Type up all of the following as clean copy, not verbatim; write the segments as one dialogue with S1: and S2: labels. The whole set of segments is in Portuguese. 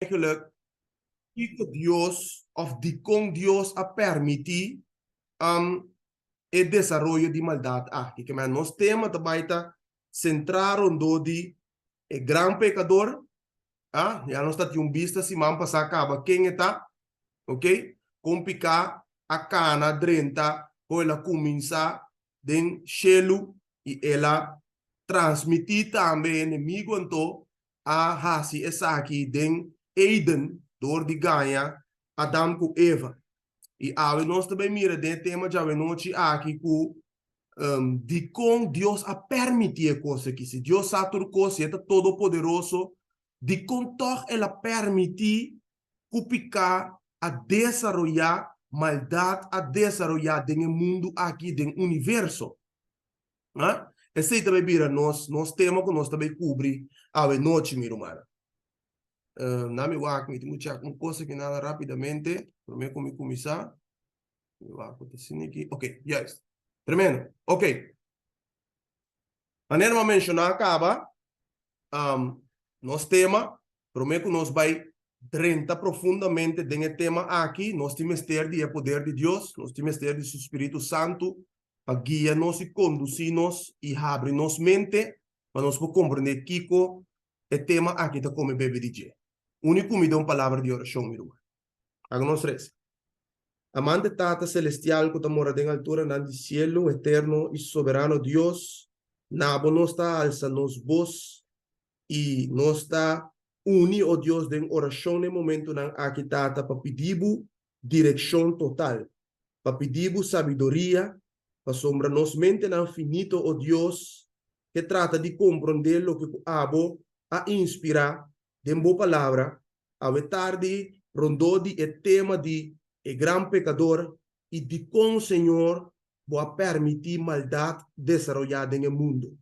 S1: eigenlijk Dios of die con Dios a permitir el desarrollo de maldad aqui. Que nos tema também centraron do de gran pecador, já não está um vista se man passar acaba quem está, ok? Com picar a cana drenta, com ela começa den chelo e ela transmitir também inimigo então a hasi essa aqui den Eden door de ganha Adam com Eva. E nós também mira de tema já noite aqui com de com Deus a permitir coisa que se Deus sabe tudo coisa, é todo poderoso, de com toch ela permitir cupicar a desarrollar maldade a desarrollar no mundo aqui, no universo. Né? Esse também mira nós tema que nós também cobrir a noite, minha irmã. Não me vá com uma coisa que nada rapidamente, para mim como começar. Ok, yes. Tremendo. Ok. Maneira de mencionar acaba, nosso tema, prometo que nós vai drenta profundamente dentro tema aqui, nós temos ter de poder de Deus, nós temos ter de seu Espírito Santo, para guiar-nos e conduzir-nos e abrir-nos mente, para nós compreender que o tema aqui está como bebê de dia. Único me dá uma palavra de oração, meu irmão. Hagamos três. Amante Tata Celestial, que mora en altura del cielo, eterno y soberano Dios, nabo nos está alza nos voz y nos está uni, oh Dios, en oración en momento nan aquí Tata, para pedir dirección total, para pedir sabiduría, para sombra nos mente nan finito, oh Dios, que trata de comprender lo que abo a inspirar de boa palabra, a tarde rondó de tema de gran pecador y de con Señor va a permitir maldad desarrollada en el mundo.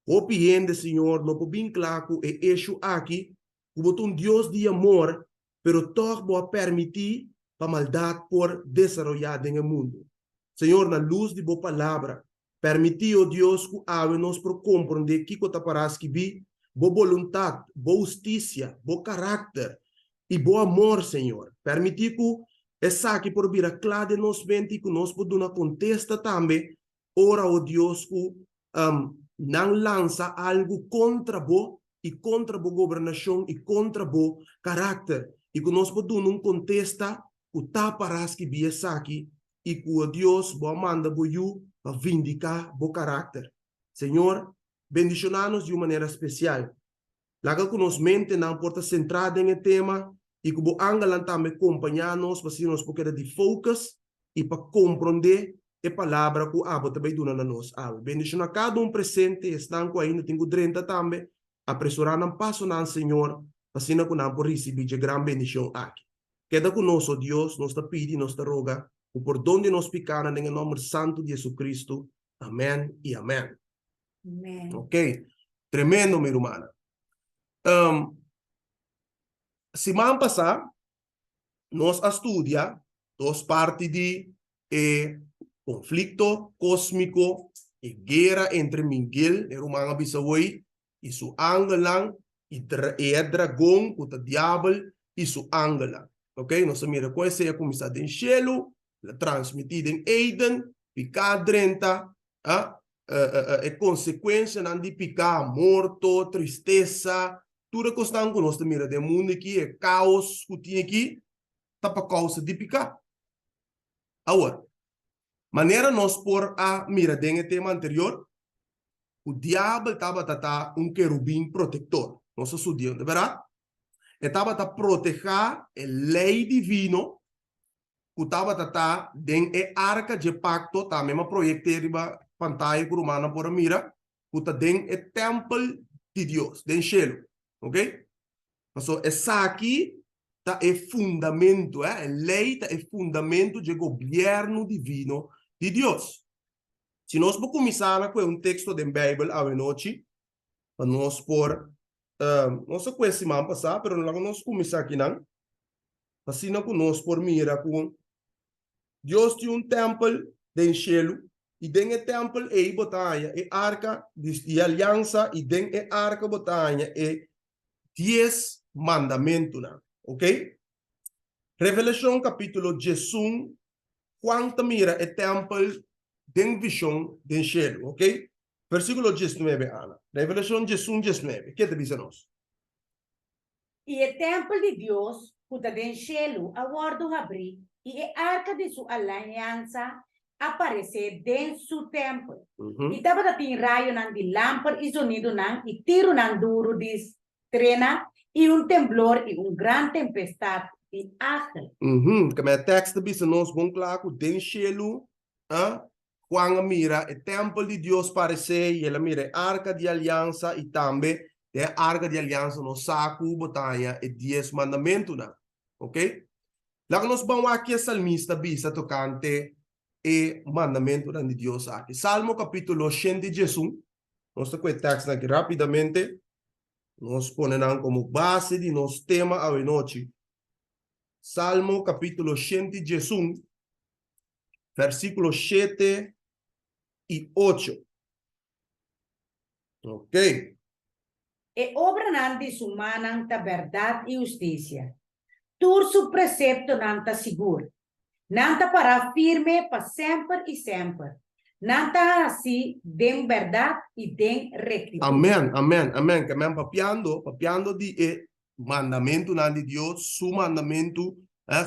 S1: O piende, Señor, no puedo bien claro e hecho aquí, como un Dios de amor, pero todo va a permitir para maldad por desarrollada en el mundo. Señor, na luz de tu palabra, permitir, oh Dios, que hábenos por comprender que te parás que vi, boa voluntad, boa justicia, boa carácter e bom amor, Senhor. Permitir que essa aqui por vir a claro de nos mente que nós podemos contestar também, ora, oh Deus, que não lança algo contra bo e contra bo governação e contra bo carácter, e que nós podemos contestar o taparás que vi essa aqui, e que o Deus bo manda bo you para vindicar bo carácter. Senhor, bendicionar-nos de uma maneira especial. Laga que nos mente não porta centrada em tema e que o angalan também acompanhar-nos para se nos porque de focus e para compreender a palavra que o abo também dona na nós. Bendicionar cada presente, estão com ainda tenho 30 também, apressurar não passo não Senhor, para se não por receber de grande bendição aqui. Queda conosco Deus, nos está pedindo, nos está roga, o por donde nos picar em nome santo de Jesus Cristo. Amém e amém.
S2: Amém.
S1: Ok, tremendo, minha irmã. Semana passada, nós estudia duas partes de conflito cósmico e guerra entre Miguel, o irmão Bisaway, e seu angelan, e dragão, o diabo, e seu angelan. Ok, nós mira com esse é começado em cielo, transmitido em Eden, picar drenta, é consequência de picar morto, tristeza, tudo que está com nós mira do mundo aqui é caos que tinha aqui, tá para causa de picar. Agora, maneira nós por a mira dentro tema anterior, o diabo estava querubim protetor, nós estudamos, de verdade? Estava a proteger a lei divino, que estava dentro da arca de pacto, também uma projeteira pantalla que romana por a mira, que está dentro do templo de Deus, dentro do cielo. Ok? Então, essa aqui tá é fundamento, a lei tá é fundamento do governo divino de Deus. Se nós vamos começar com texto da Bíblia à noite, para nós por nossa coisa semana passada, pero não vamos começar aqui não. Assim não nós por mira com Deus tem templo no céu e dentro do templo é botanha, é arca de aliança e dentro da arca botanha é 10 mandamento, ok? Revelação capítulo 18, quanto mira o templo den visão den cielo, ok? Versículo 19, Ana. Revelação 18, 19. Que te diz nós?
S2: E o templo de Deus, que está no cielo, aguarda abrir, e a arca de sua aliança aparecer dentro do seu templo. E estava tem raio de lâmpada e sonido e tiro duro de trena e temblor e grande tempestade de água.
S1: Como é texto diz nós, bom claro, den cielo, quando mira o templo de Deus aparecer, e ela mira a arca de aliança e também a arca de aliança no saco, botanha e 10 mandamentos, ok? Lá que nós vamos aqui a salmista bisa tocante e mandamento de Deus aqui. Salmo capítulo 118, nós temos o texto aqui rapidamente, nós ponemos como base de nosso tema a noite. Salmo capítulo 118, versículos 7 e 8. Ok.
S2: E obra de sua mão da verdade e justiça. Tur su precepto nanta seguro. Nanta para firme para sempre e sempre. Nanta assim den verdade e den rectitud.
S1: Amém, amém, amém. Que amém papiando de mandamento de Deus, su mandamento,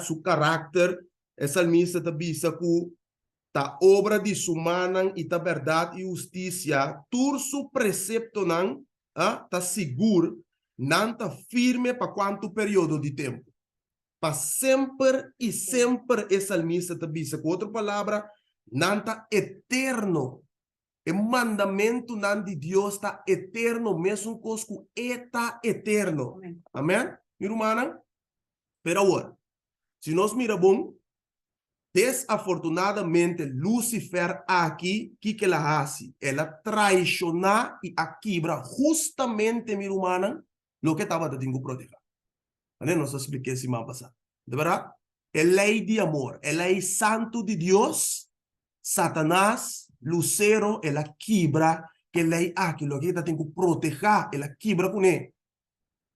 S1: su caráter, é salmista da bisa que ta obra de sua e ta verdade e justiça, tur su precepto ta seguro, nanta firme para quanto período de tempo. Para sempre e sempre é salmista da bisa. Com outra palavra, nanta eterno. O mandamento de Deus está eterno, mesmo cosco está eterno. Amém? Minha irmã? Pero agora, se nós miramos, desafortunadamente, Lucifer aqui, que ela hace? Ela traiciona e quebra justamente, minha irmã, o que estava tentando proteger. Nós expliquei semana passada. De verdade? É lei de amor, é lei santo de Deus, Satanás, Lucero, ela quebra, que lei aquilo que está tentando proteger, ela quebra com ele.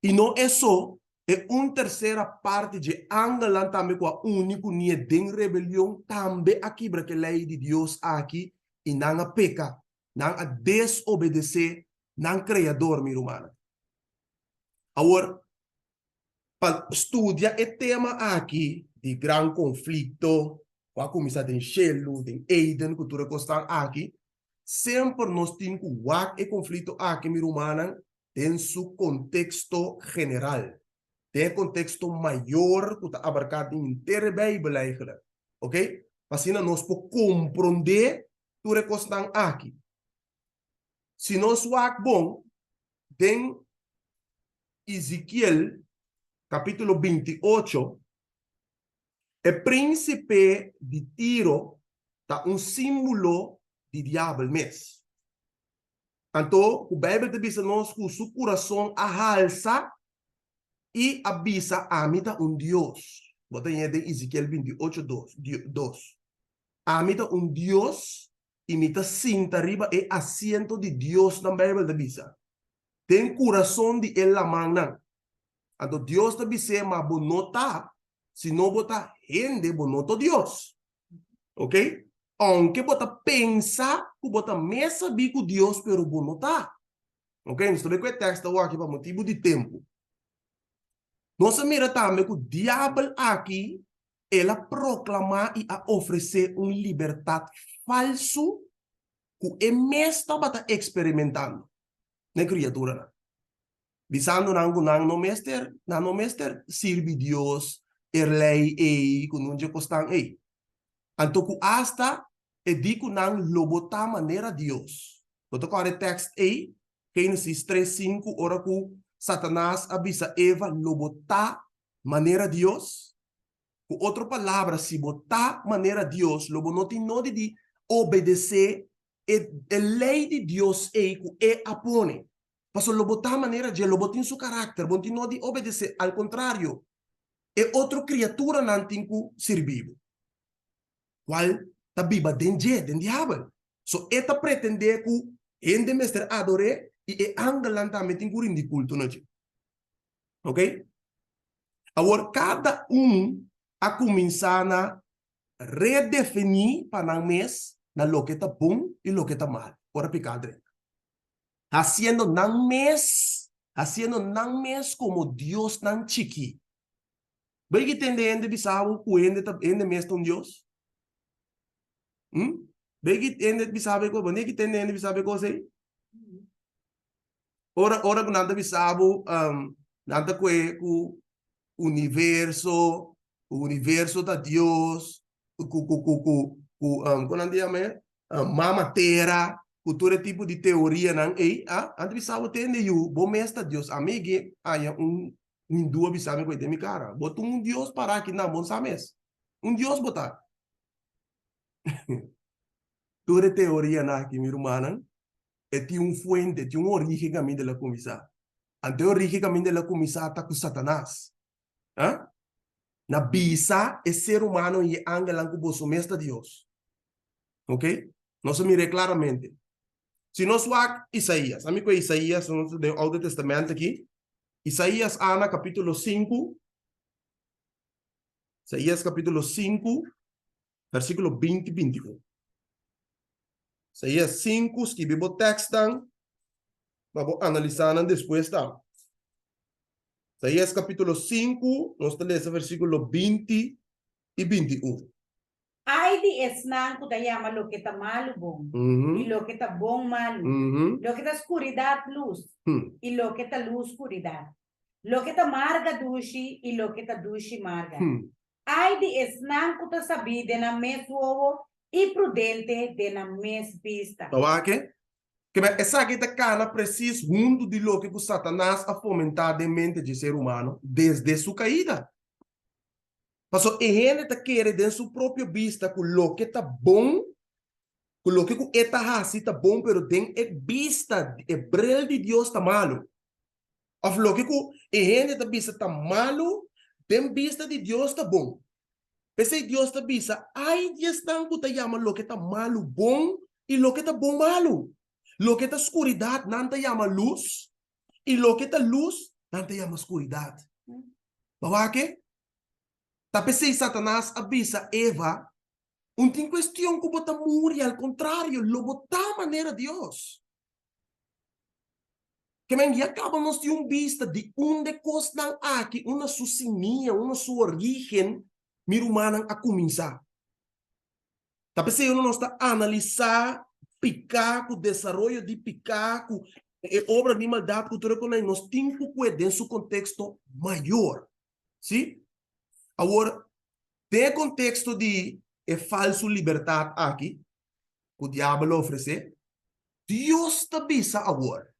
S1: E não é só, é uma terceira parte de Angola também com a único nia de rebelião também a quebra que lei de Deus aqui e não a peca, não a desobedecer, não criador, minha irmã. Agora, para estudar o tema aqui de grande conflito, com a comissão de Shelo, de Eden, cultura constante aqui, sempre nós temos que ver o conflito aqui, minha irmã, em seu contexto general. Tem contexto maior que está abarcado inteira a Bíblia, eigenlijk. Ok? Assim, nós podemos compreender tudo o que está aqui. Se nós vamos bom, tem Ezequiel, capítulo 28, o príncipe de Tiro está símbolo de diabo mesmo. Então, o Bíblia diz nós que o seu coração alça e avisa a mim Deus. Bota em Ezequiel 28, 2. A mim Deus e me sinta arriba e assento de Deus na Bíblia diz. Tem coração de ela mana. Então, Deus te diz, mas bonota, se não botar gente, bonota Deus. Ok? Aunque bota pensa, que bota mesa bico Deus, pero bonota. Ok? Nós também com o texto aqui para motivo de tempo. Nós mira também que o diabo aqui, ela proclama e a oferecer uma liberdade falso que é mesmo está experimentando na criatura. Visando não mestre sirve Deus, lei e que não costan e. Então que hasta e digo não lobota maneira Deus. Boto com o texto aí, Gênesis 3:5, ora que Satanás avisa Eva lobota maneira Deus. Com outra palavra, se botar maneira Deus, lobo não tem nada de obedecer a lei de Deus aí que é apone. Mas o lobo tá maneira de lobo tem seu caráter, bom tem de obedecer, ao contrário, é outra criatura não tem que servir. Qual tá biba den diabo. So eta pretender que ende mestre adore e angelan também tem que rindir culto, não é? Ok? Agora, cada a começar a redefinir para o mês na lo que está bom e lo que está mal. Ora, picadre. Haciendo nan mes como Dios nan chiqui. ¿Ve que ende bisabo ku ende mes ton Dios? ¿Ve que ende bisabe ko? ¿Ve que ende bisabe ko sei? Ora ku nanda bisabo nanda ku universo da Dios, quando andiamo mama terra, todo tipo de teoria não ante bisabo tende you, bom mesta Deus, amigue, aya dua bisabe com mi cara, botou Deus para aqui não, bom sames, Deus botar, toda teoria na aqui, minha irmã, tem fuente, tem origem caminho de la comisa, ante origem caminho de la comisa tá com Satanás, ah? Na bisa é ser humano e angelan que você mesmo Deus. Ok? Nós mire claramente. Se nós vamos Isaías, amigo Isaías, nós do Alto Testamento aqui, Isaías Ana capítulo 5, Isaías capítulo 5, versículo 20 e 21. Isaías 5, escreve o texto, vamos analisar depois, tá? Isaías capítulo 5, nós lemos versículo 20 e 21.
S2: Ay di esnan ko llama lo que está malo bom y lo que está bom malo, lo que está oscuridad luz y lo que está luz oscuridad, lo que está marga dushi y lo que está dushi marga. Ay di esnan ko ta sabi de na mes uovo y prudente de na mes vista.
S1: Que essa aqui está cana preciso mundo de lo que o Satanás a fomentar de mente de ser humano desde sua caída. Mas ele está querendo de sua própria vista com lo que está bom, com lo que está assim está bom, pero tem vista, brilho de Deus está malo. Of lo que ele está vista está malo, tem vista de Deus está bom. Esse Deus está vista, ai Deus tanto te chama lo que está malo bom e lo que está bom malo. Lo que está escuridade não te chama luz e lo que está luz não te chama escuridade. Para quê? Tapi se Satanás avisa Eva, tem questão que bota muri, ao contrário, lo bota maneira Deus. Que men já acabamos de vista de onde costan aqui, uma sucinia, uma sua origem, mir humana a começar. Tapi se eu não está analisar, picar, o desenvolvimento de picar, obra de maldade, cultura com nós temos que ter seu contexto maior. Sim? Agora, tem contexto de falso liberdade aqui, que o diabo oferece, Deus te avisa agora.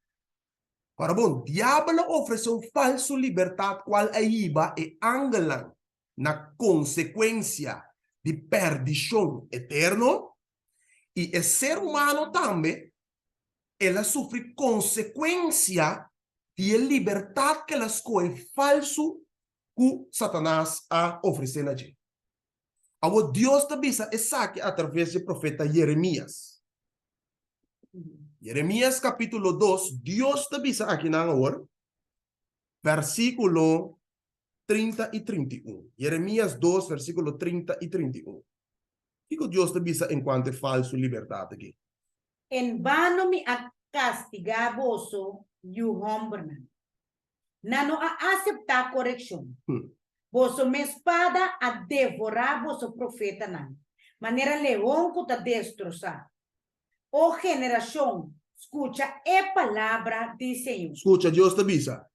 S1: Para bom, diabo oferece falso liberdade, qual aiba e angelan na consequência de perdição eterna, e o ser humano também, ela sofre consequência de liberdade que ela escolhe falso que Satanás a oferecer a gente. Agora, Deus te avisa aqui através do profeta Jeremias. Jeremias capítulo 2, Deus te avisa aqui na hora, versículo 30 e 31. Jeremias 2, versículo 30 e 31. O que Deus te avisa enquanto é falso liberdade aqui?
S2: En vano me castigar vosso e o homem. Não aceitar correção. Vosso me espada a devorar vosso profeta não. Maneira leão que te destroçar. Oh geração, escucha a palavra do Senhor.
S1: Escucha, Deus te avisa.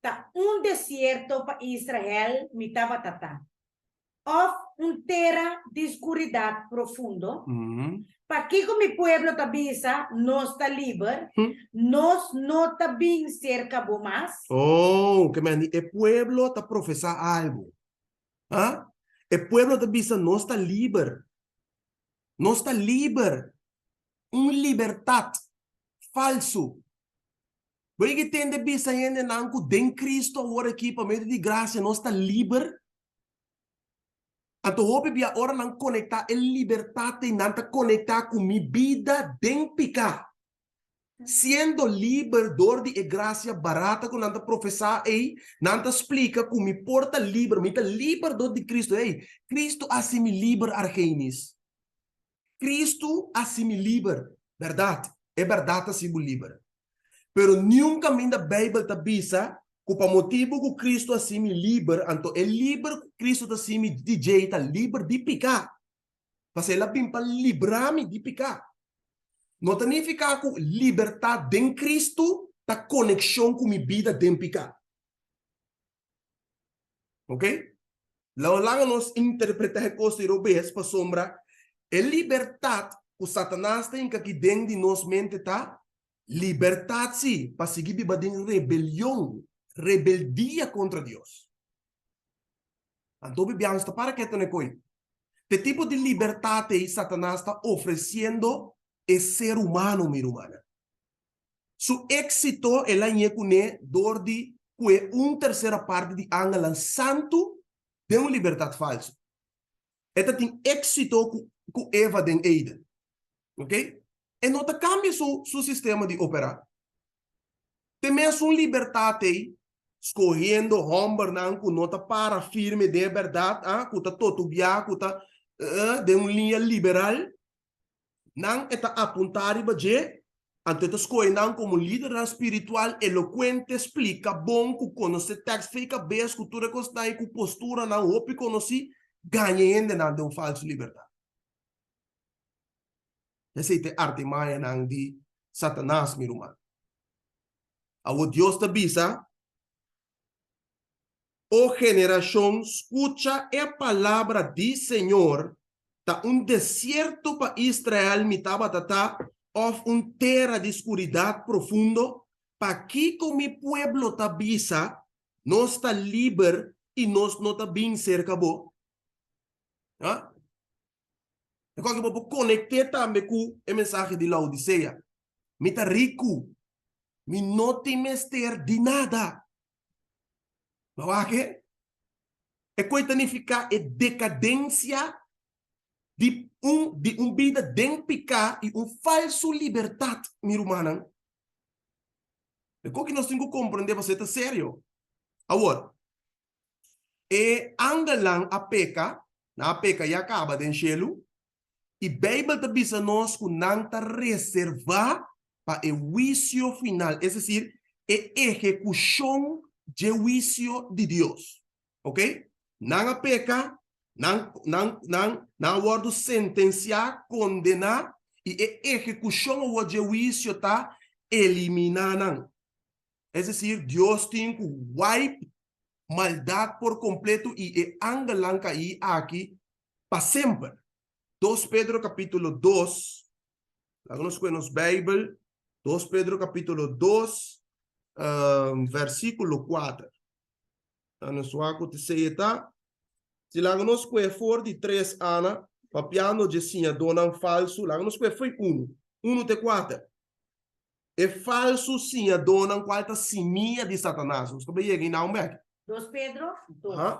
S2: Tá deserto para Israel me estava tatá. Of terra de escuridade profundo. Para que mi pueblo te avisa, no está libre, nos no está bien cerca de más.
S1: Oh, que man, el pueblo te profesa algo. ¿Ah? El pueblo te avisa, no está libre. No está libre. Libertad falso. Voy que tende bisa en nanco den Cristo ahora aqui para meio de graça, no está libre. Então, hoje via ora não conectar a liberdade e não conectar com minha vida den picar. Sendo livre door die gracia barata com nanta professar ei, nanta explica como me porta livre, me tá livre door de Cristo ei, Cristo assim me livre argenis. Cristo assim me livre, verdade? É verdade assim me livre. Pero nunca me da Bíblia tá bisa, que para motivo que Cristo assim me livre, então é livre Cristo assim me DJ tá livre de picar. Mas ela vem para livrar-me de picar. Não significa que liberdade em Cristo está conexão com minha vida dentro de picar. Ok? Lá nós interpretamos a coisa europeia para sombra. É liberdade que Satanás tem que aqui dentro de nós mente tá? Liberdade sim, para seguir vivendo rebelião, rebeldia contra Deus. Então, bibiamos para que tenha coisa. Que tipo de liberdade Satanás está oferecendo é ser humano, minha irmã. Su éxito é lá em Ecune, dor de que terceira parte de Angola santo de uma liberdade falsa. Esta tem êxito com Eva den Eden. Ok? E não te cambia seu sistema de operar. Tem mesmo uma liberdade escolhendo homem que não te para firme de verdade, que está todo biaco, de uma linha liberal. Não está apontar e bater. Antes escolhendo como líder espiritual eloquente, explica bom, que conhece texto, fica bem, escultura constante, e com postura, não, ou conhece, ganha ainda não de uma falsa liberdade. Essa é a arte maia de Satanás, meu irmão. O Deus te avisa, o geração escucha a palavra do Senhor, tá deserto para Israel, mitaba tata, of terra de escuridade profundo, para que como pueblo te avisa, nós está livre e nós não está bem cerca bo. Ah? Eu quero que eu conecte também com a mensagem de Laodiceia. Me está rico, me não tem mestre de nada. Mas o que? É coisa significa a decadência de vida dempicar e falso liberdade, minha irmã. É coisa que nós temos que compreender, você está sério. Agora, angalang a peca, na peca e acaba de enchê-lo, e a Bíblia te diz a nós que não está reservado para o juízo final, é decir, a execução de juízo de Deus. Ok? Não a peca, não word sentenciar, condenar, e a execução de juízo está eliminando. É decir, Deus tem que wipe maldade por completo e angalanca aí aqui para sempre. 2 Pedro capítulo 2, alguns conhecemos Bíblia, 2 Pedro capítulo 2, versículo 4. Ano suaco te seita, se alguns conhecemos for de 3 anos, papiano de sinha donan falso, alguns conhecemos foi 1 de 4. É falso sinha donan qualta sininha de Satanás. Nós também chegamos na Umbek.
S2: 2 Pedro 2.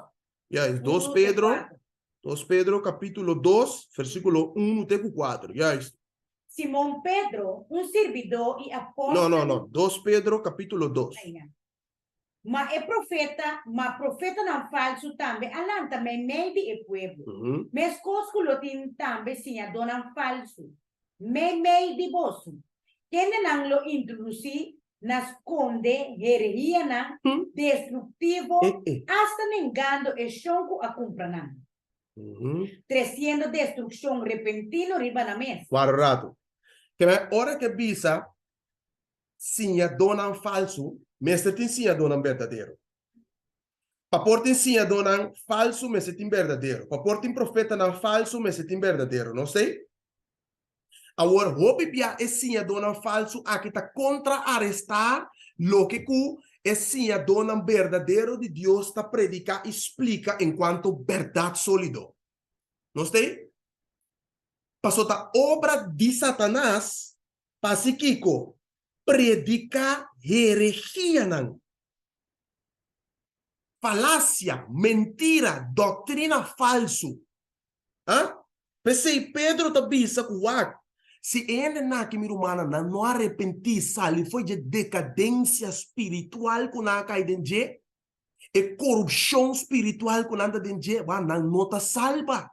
S1: Yes, 2 Pedro. 2 Pedro capítulo 2, versículo 1 até 4. Yes.
S2: Simão Pedro, servidor e apóstolo.
S1: Não. 2 Pedro capítulo 2.
S2: Mas profeta não falso também, alam também meio de pueblo. Mas coisas que também sim, a dona falso. Meio de bolso. Quem não lo introduzir nas conde, herejia, destrutivo, hasta negando e chonco a comprar. Trazendo destruição repentina riba na mesa.
S1: Guardato. Que a hora que bisa, sim, a dona falso, mas tem sim a dona verdadeiro. Paportem sim a dona falso, mas tem verdadeiro. Paportem profeta não falso, mas tem verdadeiro. Não sei? Agora, hope bia é sim a dona falso, aqui está contra-arrestar lo que é sim a dona verdadeiro de Deus está predica, explica enquanto verdade sólido. Não sei? Passou a obra de Satanás, pasiquico, predica herejia, não. Falácia, mentira, doutrina falso. Pensei, Pedro te bisa que Se ainda na que mirumana não arrepentir, sali foi de decadência espiritual com a caidente, e corrupção espiritual com a dente, não tá salva.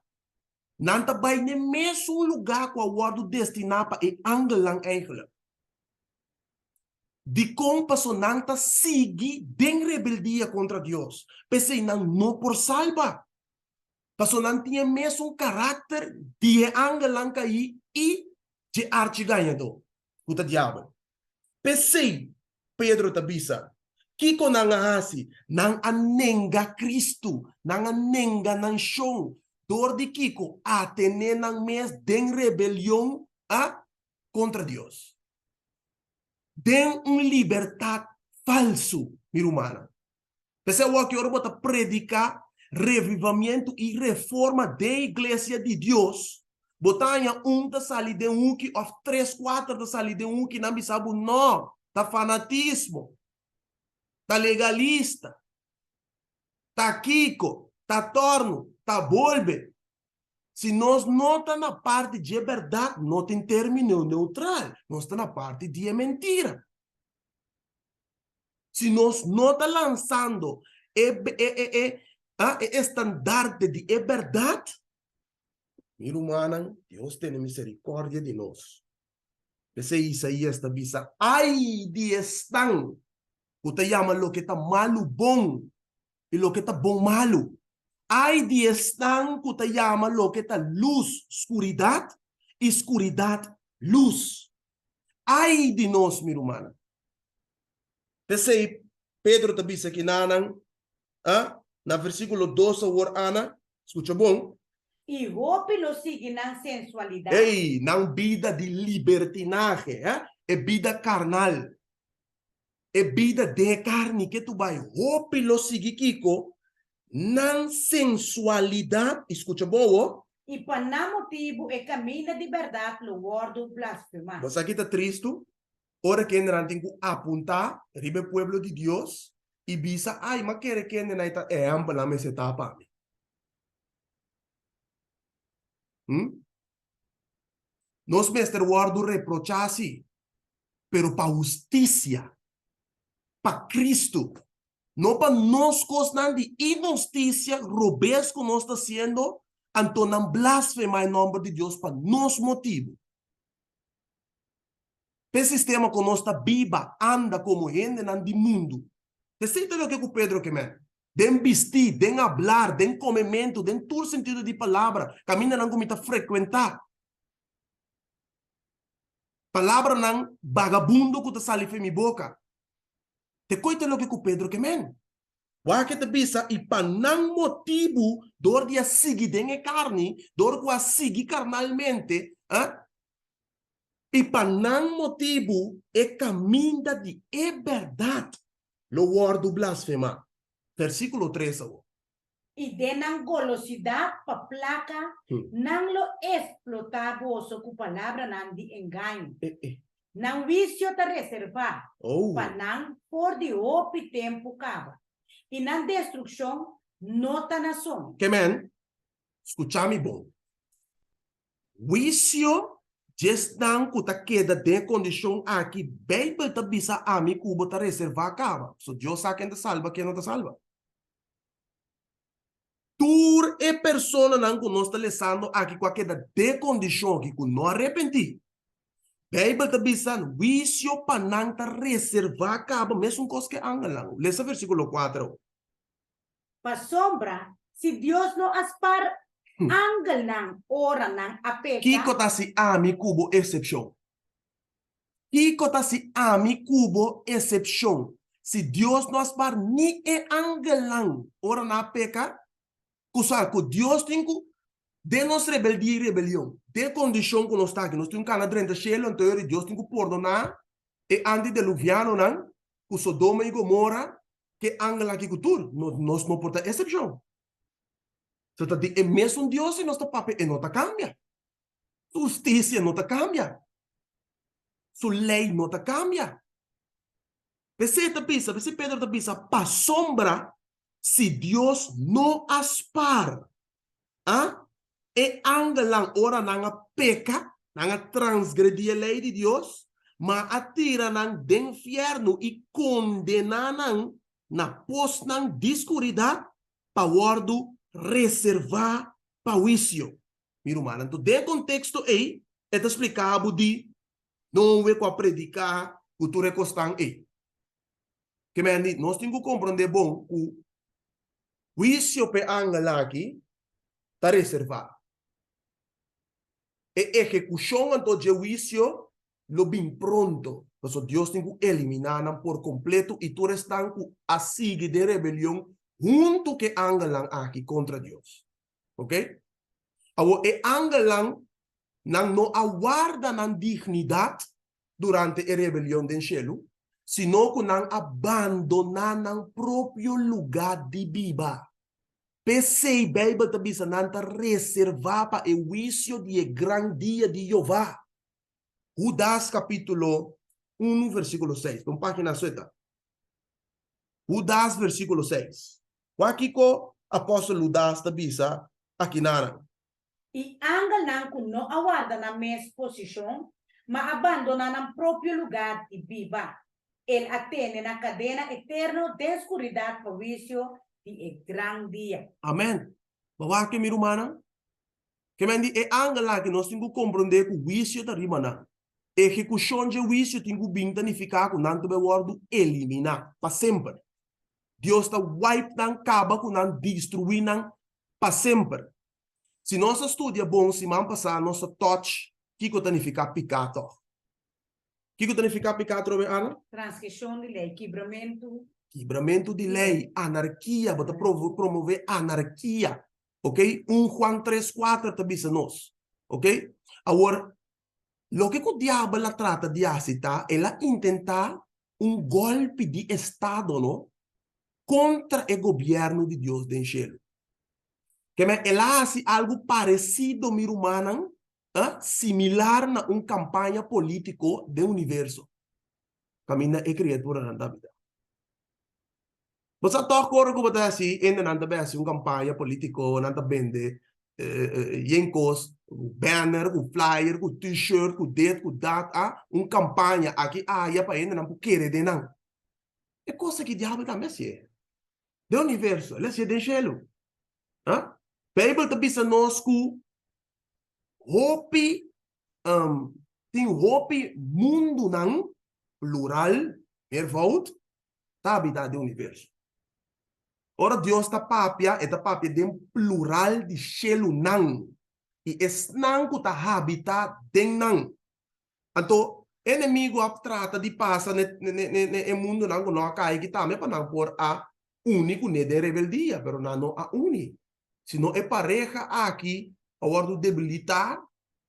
S1: Não tá vai nem mesmo lugar com a guarda destinada para e angelang eigenlijk. De compasso não tá sigue den rebeldia contra Deus. Pensei não por salva. Passo não tinha mesmo caráter de angelang aí e de arte ganhador. Puta diabo. Pensei, Pedro tabisa, kiko nang ahasi, nang anenga Cristo, nang anenga nang chão, dor de kiko, atene nang mes den rebelião contra Deus. Den libertad falso, mi humana. Pensei o que eu vou predicar revivimento e reforma da igreja de Deus. Botanha da sali de que, ou 3, 4 da sali de que não sabe não, tá fanatismo, tá legalista, tá kiko, tá torno, tá bolbe. Se nós não tá na parte de verdade, não tem término neutral, nós tá na parte de mentira. Se nós não tá lançando estandarte de verdade, mi humana, Deus tem misericórdia de nós. Esse Isaías está bisa, ai de estão, o te chama lo que está malo bom, e lo que está bom malo. Ai de estão, o te chama lo que está luz, escuridade, escuridade, luz. Ai de nós, mi humana. Esse Pedro está bisa que nanang, na versículo 12, Ana, escuta bom.
S2: E roupa não sigue na sensualidade.
S1: Ei, não vida de libertinagem, é vida carnal. É vida de carne que tu vai roupa não sigue Kiko, na sensualidade, escuta bom.
S2: E para não motivo é caminho de verdade, lo guardo blasfemar.
S1: Você aqui está triste? Ora que não tem que apontar, ribe pueblo de Deus, e bisa, ai, mas quer que não é ampla na mesa etapa. Nós mestre guardo reprochasi, pero para justiça, para Cristo, não para nós cosnan de injustiça, robes que nós está sendo, antonan blasfema em nome de Deus para nos motivo. O sistema que nós está viva, anda como gente no mundo. Você sabe o que o Pedro quer? Den vestir, den hablar, den comimento, den todo sentido de palavra, caminha não como frequentar. Palavra não vagabundo que te sale de minha boca. Te coita o que o Pedro quer? Wa que te bisa e para não motivo dor de seguir den carne, dor que a seguir carnalmente, e para não motivo é caminho de verdade. Lo guardo blasfema. Versículo 3.
S2: E de não golosidade para placa, não lo explotar vosso com palavra não de engano. Não vício te reservar, para não por de opi tempo cava. E não destruição, nota nação.
S1: Que men? Escucha-me bom. Vício gestão que tá queda de condição aqui, bem para bisa a mim cubo tá reservar cava. So Deus sabe quem te salva, quem não te salva. Tur é persona não que nós está lesando aqui com a queda de condição que não arrepentir. Bem para bisa vício para não tá reservar cava, mesmo coisa que angalang. Lesa versículo 4.
S2: Para sombra, se Deus não aspar angle nang ora nang apeka.
S1: Kiko ta si ami kubo exception. Kiko ta si ami kubo exception. Si Dios no aspar ni e angelang ora na apeka, kusar ko Dios tinku de nos rebeldia e rebelião. De condição que nós está aqui, nós temos que andar dentro do cielo, então Deus tem que perdonar e antediluviano não, com Sodoma e Gomorra, que angela aqui cultura, nós não porta excepção. So, é mesmo Deus e nosso papel e não cambia. Justiça não cambia. Sua lei não cambia. Você Pedro pensa, para sombra, se Deus não aspar, e angelang ora nanga peca, Nang transgredir a lei de Deus, mas atira nang den infierno e condena nang na pos nang discuridade para guardo reservar para juízo. Mira, mano, então, de contexto aí, é explicado de não é com predicar o tu recostan aí. Que me andi, nós temos que compreender bom o juízo pe angela aqui está reservado. E execução então de juízo lo bem pronto. Então, Deus tem que eliminar por completo e tu restan a seguir de rebelião junto que angelang aqui contra Deus. Ok? Agora, e angelang não aguarda na dignidade durante a rebelião do cielo, sino que não abandona no próprio lugar de viva. Pensei, Bíblia também se não reservar para o juízo de grande dia de Jeová. Judas capítulo 1, versículo 6. Então, página sueta. Judas, versículo 6. Aqui o apóstolo Judas também aqui na.
S2: E angelang kung não aguarda na mesma posição, mas abandona no próprio lugar de viva. Ele atende na cadena eterna de escuridade para o juízo de grande dia.
S1: Amém. Bahwa que mi rumana, que me di e angela que nós temos que compreender que o juízo da rimana, execução de juízo tem que bem danificar com não ter word eliminar para sempre. Deus está wipe não acaba com não destruir não para sempre. Se nós estudia bom, se man passar nossa touch, que que danificar pecado? Que danificar pecado, Ana?
S2: Transgressão de lei,
S1: Quebramento de lei, anarquia, bota promover anarquia. Ok? 1 Juan 3:4 também se nós. Ok? Agora, o que o diabo trata de acitar, ela intentar golpe de Estado, não? Contra o governo de Deus do céu. Que ela hace algo parecido, mi humana, similar na campanha político do universo. Camina e criatura na vida. Basta toccare come da si e non da un campagna politico, non da bende yenkos, banner, con flyer, con t-shirt, con det, con dat, campagna aqui ya pa ende non quere de nan. E cosa che diavolo da me si è? De universo, le si è del cielo. Bible te bisa nosku hopi ting hopi mundo nan plural, meervoud, tabita de universo. Ora Deus está papia de plural de shelu nang. E es nang que tá habita den nang. Então, inimigo trata de passar no mundo nang que não cai que também para não por a único ne de rebeldia, pero não a uni. Sino é pareja aqui a hora de debilitar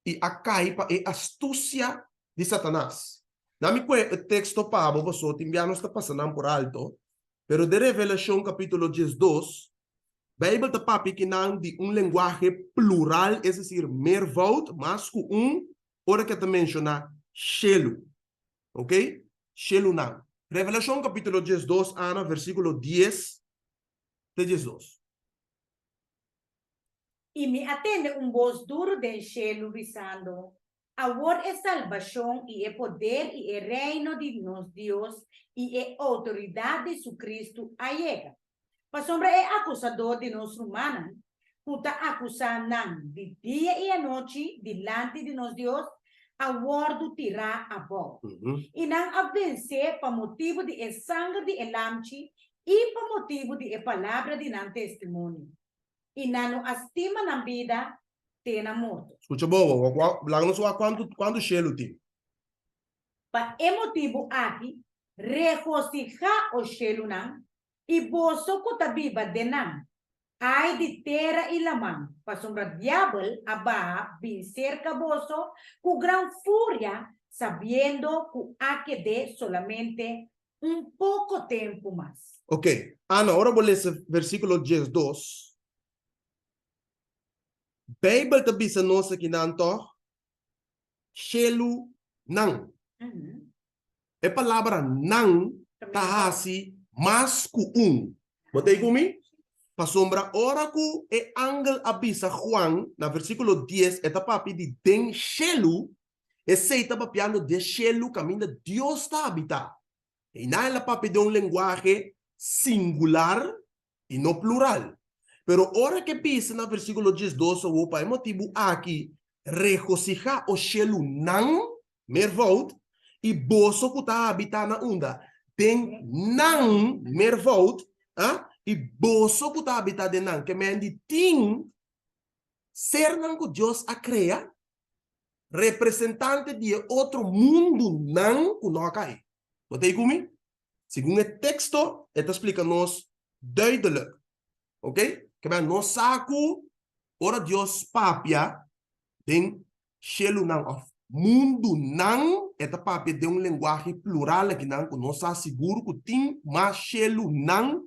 S1: e a caipa e astúcia de Satanás. Na mi o texto Pablo, você te enviamos está passando por alto. Pero de Revelación capítulo 12, Bíblia está papi que não de lenguaje plural, es decir, meervoud, mas com hora que te menciona, shelu. Ok? Shelu não. Revelación capítulo 12, Ana, versículo 10 de 12.
S2: E me atende voz duro del cielo dizendo: Agora é salvação e é poder e é reino de nosso Deus e é autoridade de su Cristo allega. Mas sombra é acusador de nós humanos, puta acusando de dia e a noite delante de nosso Deus, a guardo tirar a boca. E não a vencer por motivo de sangue de elamchi e por motivo de palavra de não testemunho. E não estima na vida, tem a morte.
S1: Escuta boa, lá não só quando shelu tem.
S2: Para motivo aqui, regocijar o cielo nan, e boso ko tabiba denan, ai de terra e lamang, para sombra diablo aba vencer caboso, com gran fúria, sabiendo que há que de solamente pouco tempo mais.
S1: Ok, Ana, agora vou ler esse versículo 12. Bíblia te bisa nossa que não to, shelu nang. A palavra nang tá assim, mas com Botei comigo? Pa sombra ora ku e angel abisa Juan, na versículo 10, eta papi di den shelu, e seita papiando de shelu camina Dios está habitar. E na la papi de un lenguaje singular e no plural. Pero ora que pisa na versículo 12, o pai motivo aqui, regocijar o shelu nan, mervout, e boso que está habitar na onda. Den nan, mervout, e boso que está habitar de nan, que me andi ting, ser nan que Deus a crea, representante de outro mundo nan que não cai. Botei comigo? Segundo o texto, ele explica-nos duidelijk. Ok? Que bem, nós saco, ora Deus papia, tem shelu nan of mundo nan, eta papia de linguagem plural que não, nós está seguro que tem mais shelu nan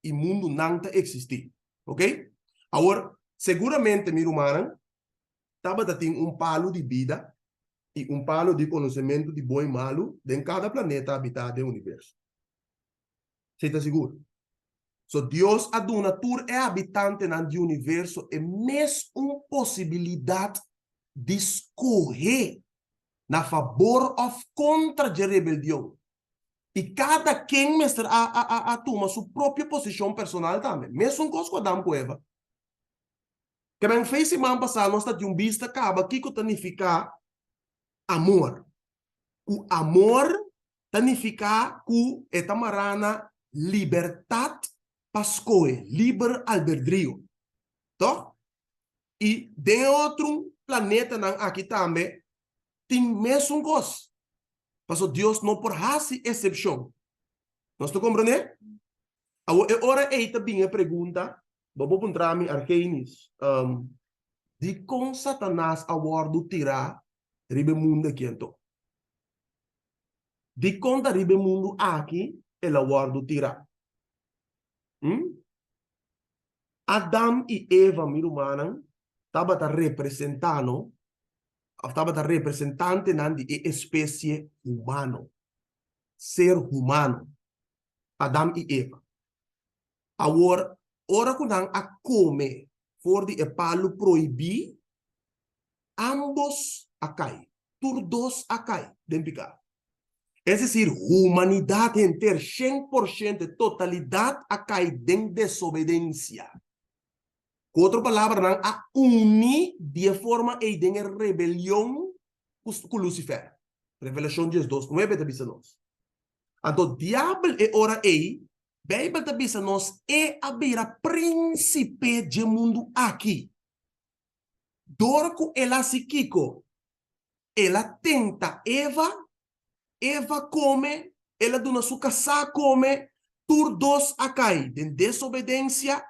S1: e mundo nan tá existir. Ok? Agora, seguramente, meu irmão, tava tem palo de vida e palo de conhecimento de bom e malo em cada planeta habitado do universo. Você está seguro? So Deus a do natura é habitante do universo e mesmo uma possibilidade de escorrer na favor ou contra a rebelião. E cada quem mestre a toma sua própria posição personal também. Mesmo com o Adão com Eva. Que bem fez semana passada nós está de vista acaba que significa amor. O amor significa que é tamarana liberdade para escolher, livre albedrío. Tá? E de outro planeta aqui também tem mesmo coisa. Mas Deus não por fazer exceção. Nós estamos compreendendo? Agora aí também a pergunta, vamos encontrar em Arquenis, de como Satanás aguardo tirar ribe mundo aqui então. De conta ribe mundo aqui, ele aguardo tirar. Adam e Eva, meu irmão, estava representando, estava representante de espécie humana, ser humano, Adam e Eva. Agora, ora quando a come, for de palo proibir, ambos a cai, todos a cai, dentro de É decir, humanidade inteira, 100%, totalidade a cair em desobediência. Com outra palavra, a unir de forma e de rebelião com Lucifer. Revelação 2:9 te diz nós. Então, o diabo é ora aí, Bíblia te diz nós, é a príncipe de mundo aqui. Dorco ela se kiko, ela tenta Eva come, ela dona sua casa come, todos a cair em desobediência,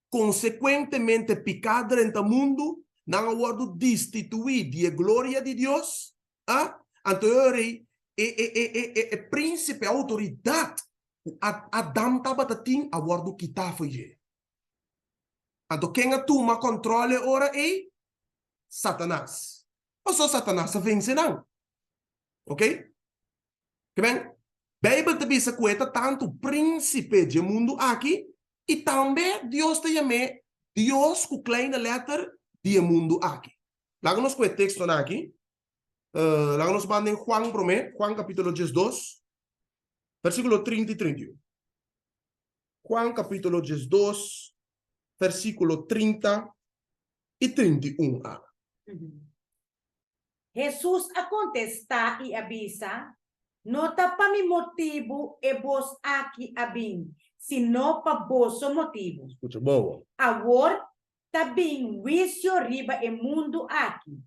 S1: consequentemente pecado dentro do mundo, não aguardo destituir de glória de Deus, então é príncipe, autoridade, Adam estava tendo aguardo que está foi. Então quem toma controle ora é Satanás. Ou só Satanás vence não, ok? Que bem, Bíblia te diz que tanto príncipe de mundo aqui e também Deus te chama Deus com kleine letra de mundo aqui. Lá nos com o texto aqui, lá nos mandem Juan Juan capítulo 12, versículo 30 e 31. Juan capítulo 12, versículo 30 e 31.
S2: Jesus a contestar e avisa, não tá para mi motivo e vos aqui abim, sino para vosso motivo.
S1: Escuta, boa.
S2: Agora tá bem juízo riba e mundo aqui.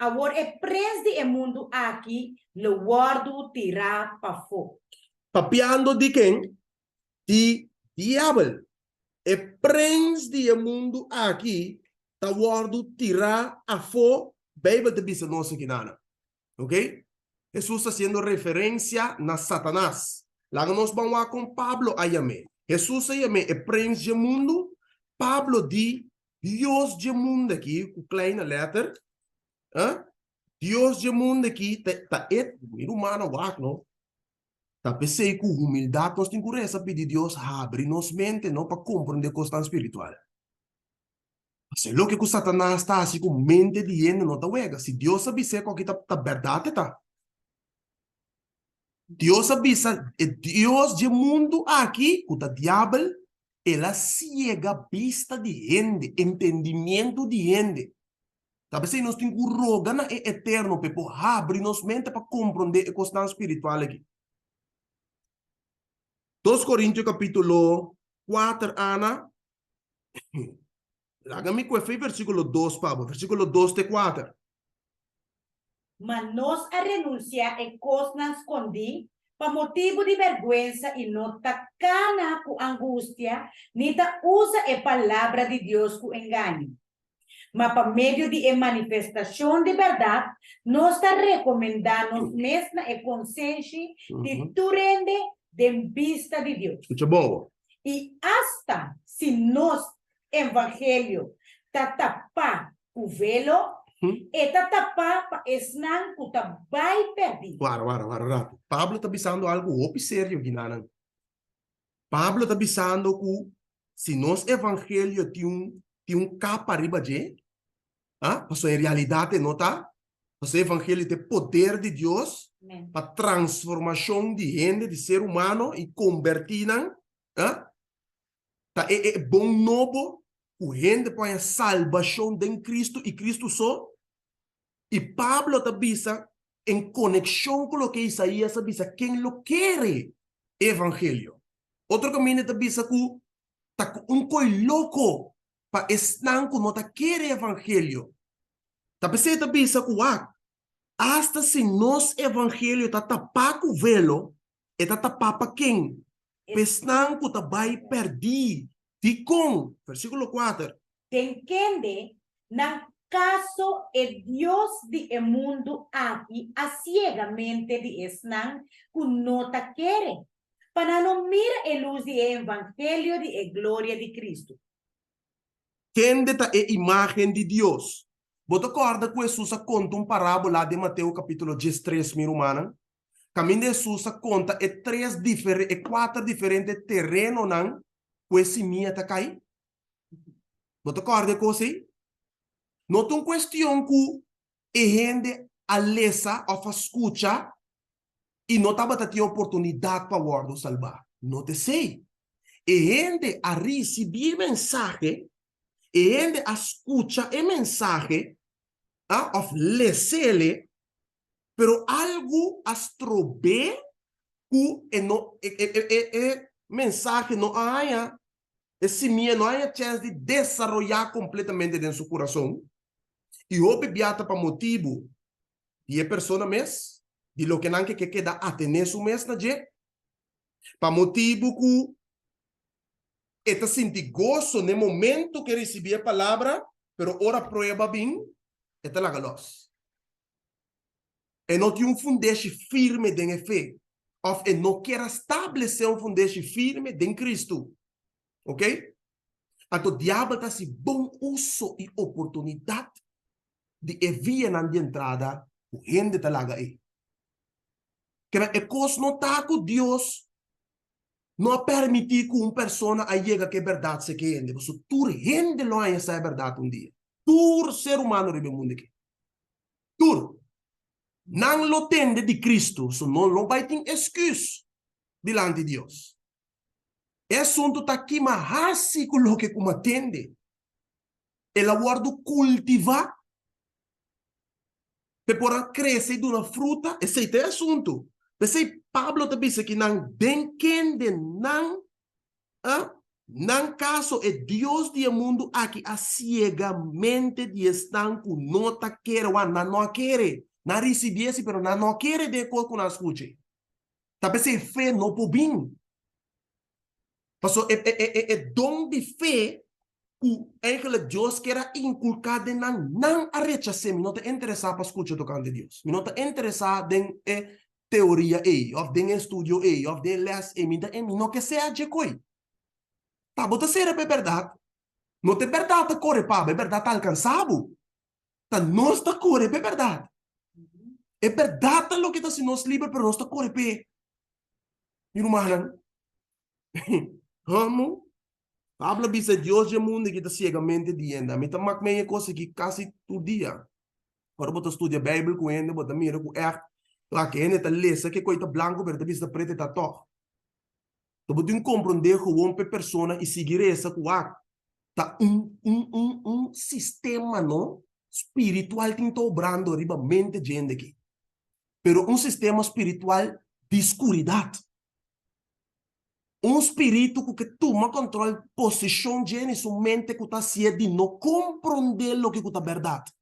S2: Agora é preso de mundo aqui, lo guardo tirar para fogo.
S1: Papiando de quem? De diabo. É preso de mundo aqui, tá guardo tirar a fogo, Bíblia te diz nossa aqui nada. Ok? Jesús haciendo referencia a Satanás. Lá nós vamos com Pablo a llamar. Jesús a llamar é príncipe de mundo. Pablo di Deus de mundo aqui, com kleine letter. Deus de mundo aqui, tá meu humano, não? Tá pensei com humildade, nós temos que pedir Deus abre nos mente, não para compreender a questão espiritual. Se lo que o Satanás está assim com mente de gente não tá wega. Se Deus sabe ser qual que tá verdade tá. Deus sabe é Deus de mundo aqui, o da diabo, ela ciega vista de gente, entendimento de gente. Talvez nós temos que rogar na eterno para abrir nossa mente para compreender a questão espiritual aqui. 2 Coríntios capítulo 4, Ana. Lágame com versículo 2, Pablo. Versículo 2 de 4.
S2: Mas nós a renunciar e coisas escondi, para motivo de vergüenza e não tacana com angústia, nem ta usa a palavra de Deus com engano. Mas para meio de manifestação de verdade, nós está recomendando mesmo a consciência de tu rende de vista de Deus.
S1: Escucha bom.
S2: E hasta se nós evangelho tá tapar o velo, e tá tapar para esnan que tá vai perder.
S1: Guarda. Pablo está pensando algo opi sério, Guinanan. Pablo está pensando que se nós evangelho tem capa arriba de, mas em realidade não tá. O evangelho tem poder de Deus para transformação de gente, de ser humano e convertir, tá é bom novo, o gente põe a salvação em Cristo e Cristo só. E Pablo está pensando em conexão com o que Isaías está pensando, quem lo quer evangelho. Outro caminho está pensando que tá coi louco para estar com não tá quer evangelho. Tá pensando que hasta se nós evangelho está tapado o velo, está tapado para quem? Pesnan que tá vai perder. Ficam, versículo 4.
S2: Entende? Na caso é Deus de mundo aqui, a ciegamente de esnan, que não ta quer. Para não mira a luz do evangelho de glória de Cristo.
S1: Quem é a imagem de Deus? Você acorda que Jesus conta parábola de Mateus capítulo 13, minha irmã? Caminho de Jesus conta quatro diferentes terrenos que esse minha tá cai. Você acorda com isso? Não tem questão que a gente alessa ou escuta e não estava tendo oportunidade para o salvar. Não te sei. A gente a receber mensagem, a gente a escuta a mensagem, of lesele, pero algo astrobe que no mensagem não há esse minha não há chance de desenvolver completamente dentro do seu coração e o bebiata para motivo de a pessoa mesmo de lo que não que queda atender su mês na je para motivo que está sentindo gozo no momento que recebia a palavra pero ora prueba bem está lá galos. E não tem fundamento firme de fé. Ou e não quer estabelecer fundamento firme de Cristo. Ok? Então, o diabo está se bom uso e oportunidade de evitar na entrada o gente está lá aí. Que é coisa não está com Deus. Não permitir que uma pessoa chegue a que a verdade se quede. Você tu gente não é essa verdade um dia. Tu ser humano no mundo aqui. Tu não lo tende de Cristo, so não vai ter excuse diante de Deus. É assunto tá aqui mas com o que como atende. Ela guarda cultivar para crescer de uma fruta, esse é assunto. Pensei Pablo também disse que não denkende não caso é Deus do mundo aqui a ciegamente de estar com nota quer ou não quer. Não recebesse, pero não quer de acordo com a escute. Talvez a fé não pode vir. Porque é dom de fé que eigenlijk Deus quer inculcar de não a rechaçar. Não te interessa para escutar tocando de Deus. Não te interessa em teoria aí, ou em estudo aí, ou em les aí, não que seja de coi. Tá, bota ser a verdade. Não tem verdade corre para, é verdade alcançável. Tá, não está corre, é verdade. É verdade lo que está se nos livre, pero não está corre pe. Irmã, vamos Pablo dice, Dios ya mundo que está ciegamente diendo. A mí te maak me cosa que casi tu dia. Quando você estuda a Bíblia com ele, você mira com er, lá que ele está lendo, que coisa branco, mas também está preto, está toch. Então você compreender como uma pessoa e seguir essa com a tá sistema não espiritual que está obrando riba mente gente aqui. Pero sistema espiritual de escuridade. Espírito que toma controle posição de sua mente que está se de não compreender o que é verdade.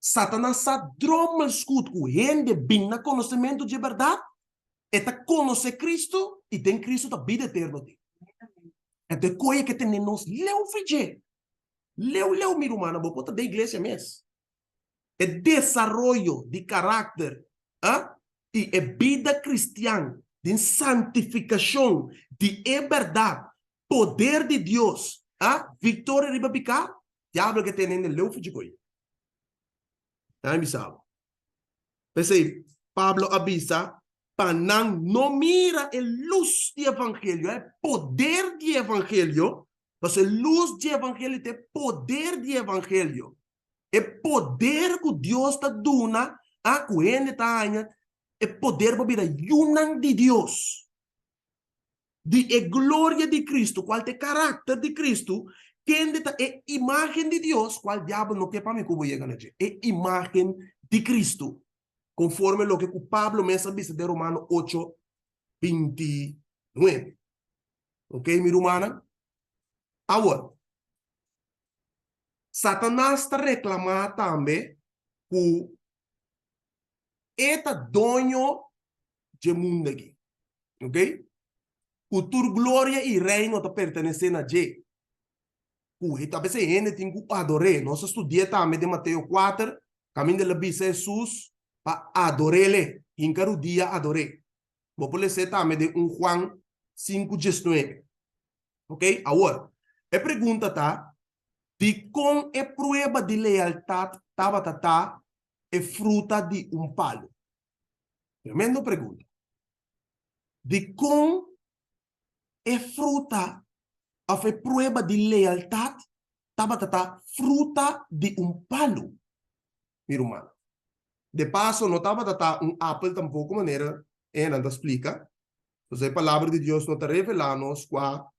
S1: Satanás sa droma escudo com gente bem na conhecimento de verdade, eta conhece Cristo e tem Cristo da vida eterna. Então coisa que temos leu fije, leu mi humana, vou botar da igreja mesmo. É desenvolvimento de caráter, e é vida cristã, de santificação, de verdade, poder de Deus, vitória riba picar, diabo que tem leu fije coisa. Pensei, Pablo avisa, Panang no mira el luz de evangelio, el poder de evangelio, pues el luz de evangelio es poder de evangelio. El poder que Dios te dona, a cuente taña, el poder para vida yunan de Dios. De gloria de Cristo, cual te carácter de Cristo, que es imagen de Dios, cual diablo no que para mí como llegan allí, es imagen de Cristo. Conforme lo que Pablo me dice de Romano 8, 29. Ok, mi hermana? Ahora, Satanás está reclamando también que este dueño del mundo aquí. Ok? Que tu gloria y reino te pertenecen a Dios. Que a veces gente tiene que adorar. Nós estudamos também de Mateus 4, caminho de la bisa Jesus, para adorarle. En cada dia adoré. Vou poder ser também de Juan 5, 19. Ok? Agora, a pergunta está, de com é prova de lealdade estava é fruta de palo? Tremenda pergunta. De com é fruta, ou é prova de lealdade estava fruta de palo? Meu irmão. De paso, não estava apple tampoco maneira, não explica. Então, a palavra de Deus não está revelando qual,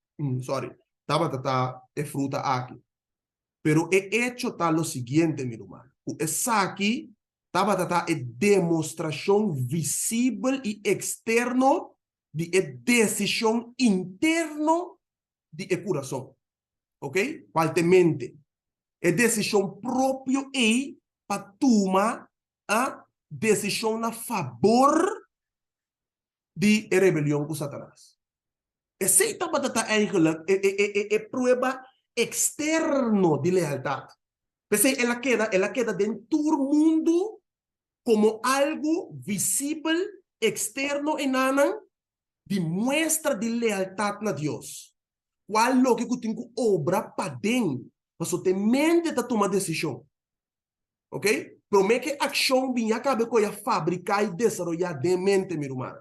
S1: estava é fruta aqui. Pero é hecho tal o seguinte, meu irmão. Essa aqui estava é demonstração visível e externo de decisão interno de coração. Ok? Qual te mente. É decisão própria e para tomar a decisão a favor de rebelião com Satanás. Essa estava eigenlijk é prova externo de lealdade. Pensei, ela queda dentro do mundo como algo visível, externo e nada, de muestra de lealdade a Deus. Qual lógico tem que obra para dentro, para você mente de tomar decisão. Ok? Promete que ação vinha cabe com a fabricar e desenvolver de mente, meu irmão.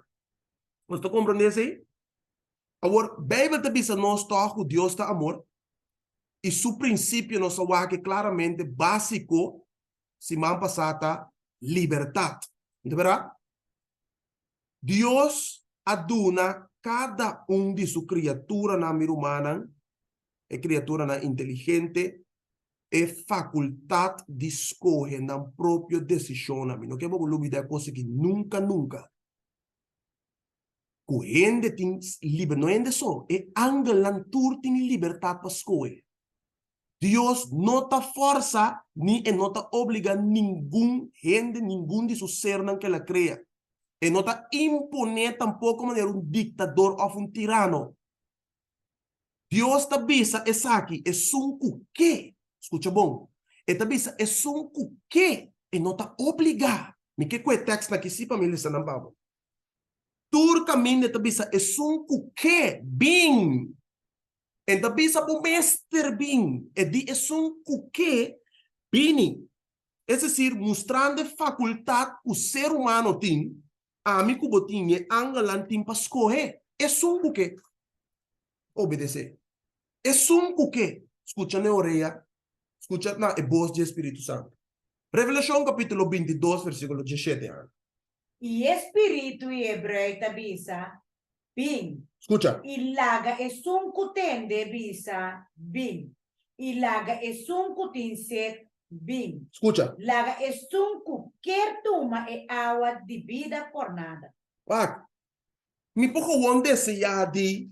S1: Você compreende isso? Agora, a Bíblia te diz nós toca Deus está amor. E seu princípio nós sabemos que claramente básico, semana passada, liberdade. Entendeu? Deus aduna cada de sua criatura na humana, é criatura na inteligente, é faculdade de escolher na própria decisão. Não quero olvidar coisa que nunca. Corrente tem liberdade, não é só, é angelantur tem liberdade para escolher. Deus não está força, nem não está obriga ninguém de seu ser que ela cria. E não está imponer tampouco como ditador ou tirano. Deus está bisa essa aqui, é um que, escuta bom, está bisa é um que, e não está obrigar. Me que é texto aqui, se para mim lista não pabo. Tur caminho está bisa é um que, bem. Então, bisa o mestre bem, é de que, bem. É decir, mostrando faculdade que o ser humano tem, a mim que botinha, angelan tem para escolher. É que obedecer. Es un que, escucha na orelha, escucha na voz do Espírito Santo. Revelação capítulo 22, versículo 17.
S2: E espírito e hebreu bisa, bim.
S1: Escucha.
S2: Ilaga e sunku tende bisa, bim. Ilaga e sunku tinset, bim.
S1: Escucha.
S2: Laga e sunku quer toma e água de vida por nada.
S1: Pak, me pouco onde se já de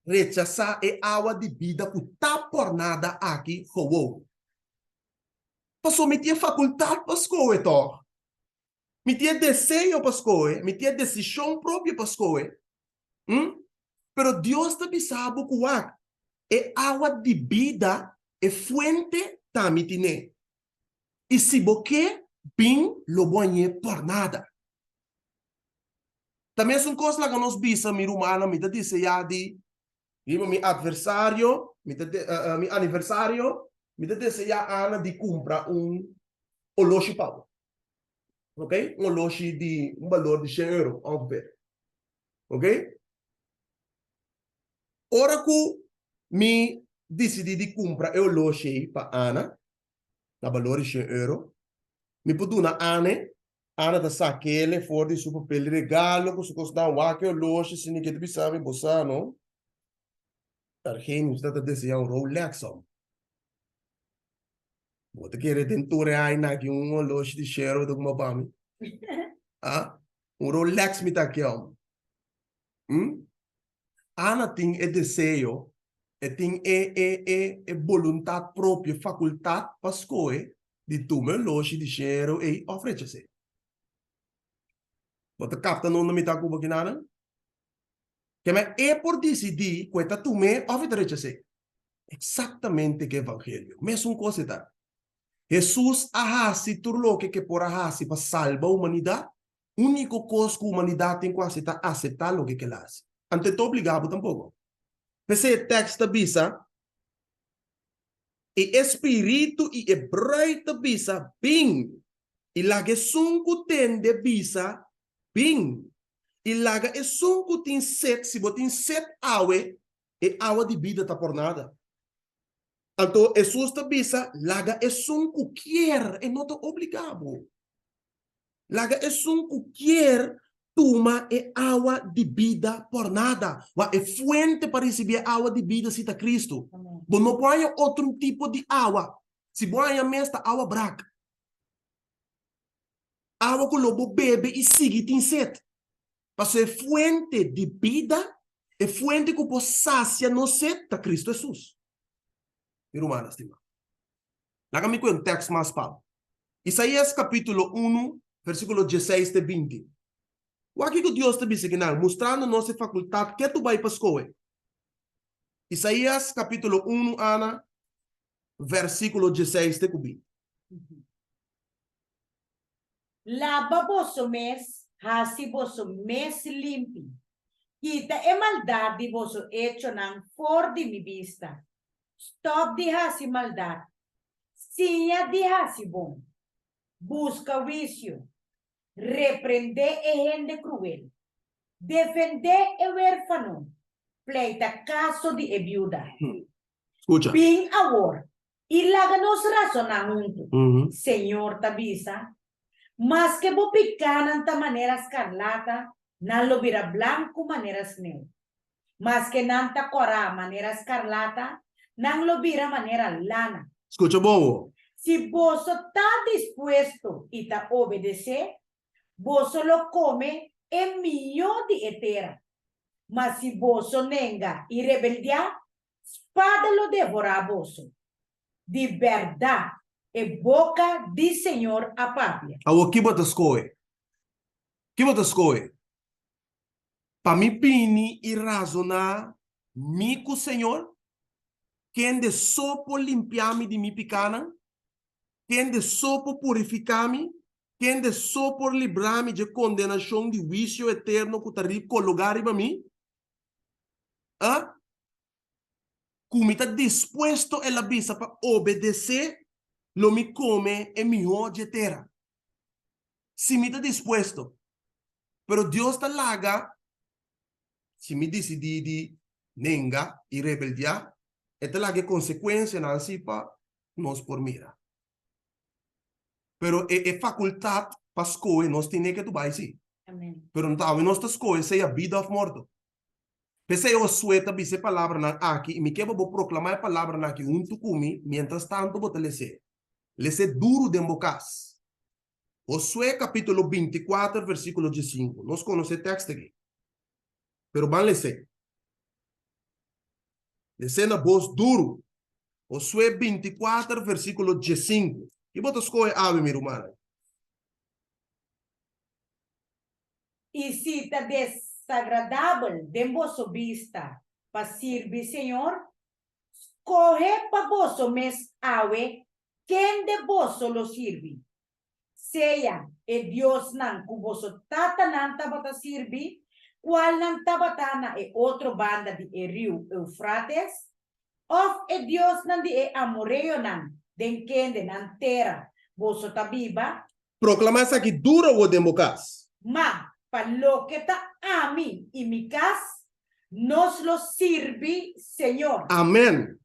S1: rechazar e água de vida que tá por nada aqui, como. Passou me tinha faculdade para escolher, então. Me tinha desejo para escolher, me tinha decisão própria para escolher. Pero Deus também sabe que é água de vida, é fuente também tem. E se você bem, lo banhe por nada. Também são coisas que nós bisa, mi rumana, me dice já de mi adversário, mi aniversário, me dice já Ana de comprar oloshi pau. Ok? Oloshi de valor de 100 euro, ongeveer. Ok? Ora que mi decidi de comprar oloshi para Ana, na valor de 100 euro, mi puto na Ana da saquele for de super pele regalo, que se custa um aqui oloshi, se ninguém te sabe, bossa, não? Targene está desenhando Rolex, ó. Você quer tentar aí na que loja de cheiro do meu pai? Ah, Rolex me tá aqui, ó. Ana tem desejo, tem vontade própria, faculdade para escolher de tomar loja de cheiro e oferecer. Você capta não me tá com nada? Que é por decidir que está tomando oferecer. Exatamente que evangelho. Mesmo coisa tá. Jesus ahasi turlo que por ahasi para salvar a humanidade. Único coisa que a humanidade tem que aceitar o que ela faz. Ante todo obrigado tampouco. Esse texto bisa e espírito e hebreu bisa bing. E laga sunku tende bisa bing. E laga e sunku tem set, se botin set awe e awa de vida tá por nada. Então, Jesus te bisa, laga é um quer e não te obrigado. Laga é um quer toma e água de vida por nada. É fuente para receber água de vida se está Cristo. Mas não põe outro tipo de água. Se põe a mesma água branca. Água que o lobo bebe e sigue tem sede. Mas é fuente de vida, é fuente que pode saciar no sede da Cristo Jesus. Irmã, estima. Laga me um texto mais para. Isaías capítulo 1, versículo 16 e 20. O que Deus te diz aqui, mostrando nossa faculdade, que tu vai para a escola. Isaías capítulo 1, Ana, versículo 16 e 20.
S2: Lava vosso mes, hasi vosso mes limpi. Quita e maldade vosso hecho nan for de mi vista. Stop de hasi maldade. Sinha de hasi bom. Busca vicio. Reprende e gente cruel. Defende e huérfano. Pleita caso de viuda.
S1: Escucha.
S2: Pin awor. Y láganos razonar juntos. Señor tabisa. Mas que bo picanan ta manera escarlata. Nan lo vira blanco manera sneu. Mas que nanta cora manera escarlata. Nan lo vira manera lana.
S1: Escucha bom.
S2: Si vos está dispuesto y ta obedece, vos lo come en millón de etera. Mas si vos nenga y rebeldia, espada lo devora a vos. De verdad, e boca de Señor a papia.
S1: Awo que bota escoe? Que bota escoe? Para mim pini e razonar mi com o Senhor, quem de sopo limpiar-me de mi picana, quem de sopo purificar-me, quem de sopo livrar-me de condenação de vício eterno que está colocar para mim, ah? Como está disposto ela bisa para obedecer, lo me come e mi odia terra. Se me está disposto, pero Deus está laga, se me decidi de nenga e rebeldia, Esta es la que consecuencia na sipa nos por mira. Pero é faculdade para escolher, nós temos que tu vai sim.
S2: Amém.
S1: Pero não tá, nós tá escolher se é vida ou morte. Pensei eu sueta bise palavra na aqui e me quebra vou proclamar a palavra na aqui junto comigo, mientras tanto vou te lecer. Lecer duro de embocas. Josué capítulo 24, versículo 15. Nós conhecemos o texto aqui. Pero van lecer. Lecer na voz duro. Josué 24, versículo 15. E vou te escolher ave, minha irmã.
S2: E se está desagradável de vosso vista para servir Senhor, corre para vosso mes ave, quem de vosso lo sirve. Seja e Deus não que vosso tata não tabata sirve, qual não tabatana e outro banda de rio Eufrates, of e Deus não de amoreio não, den quem de não terra vosso tabiba.
S1: Proclamar isso aqui duro ou de embocas.
S2: Ma, para lo que está a mí y mi casa, nos lo sirve, Señor.
S1: Amén.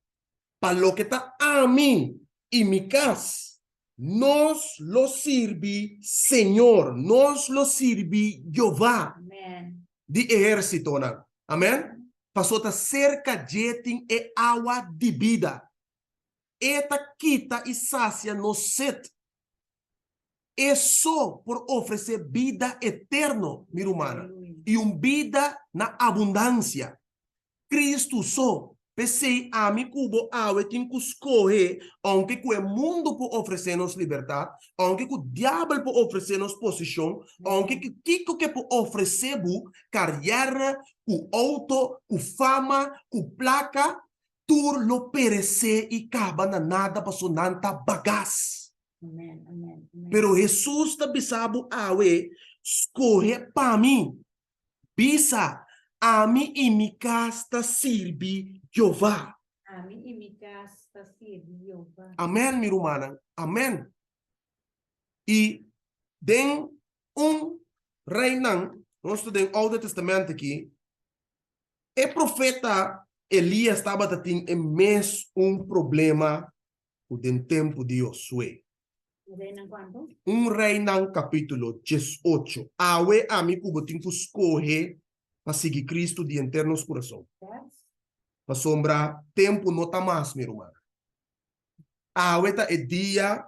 S1: Para lo que está a mí y mi casa, nos lo sirve Señor, nos lo sirve Jehová.
S2: Amén.
S1: De ejército, ¿no? Amén. Pasó ta cerca jetin e agua de vida. Eta quita y sacia no sed. Eso por ofrecer vida eterna, mi hermana. Y un vida na abundancia. Cristo só. Pensei a mi cubo awe tin cuscohe, aunque que o mundo por oferecer-nos liberdade, aunque que o diabo por oferecer-nos posição, aunque que Kiko que por oferecer carreira, o auto, o fama, o placa, tur lo perecer e acaba na nada para sonanta bagaz.
S2: Amén, amén, amén.
S1: Pero Jesus ta bisabo awe, escorre para mim. Bisa, a mim e mi casa sirve Jeová.
S2: A mí y mi casa sirve Jehová.
S1: Amém, minha irmã. Amém. E den rei nós estudamos o Alto Testamento aqui, o profeta Elias estava tendo mesmo problema com o tempo de Josué.
S2: ¿Reina cuánto?
S1: Rei nan capítulo 18. Awe a mim que tem que escolher para seguir Cristo de internos coração. Para sombra, tempo não está mais, minha irmã. Ahorita é dia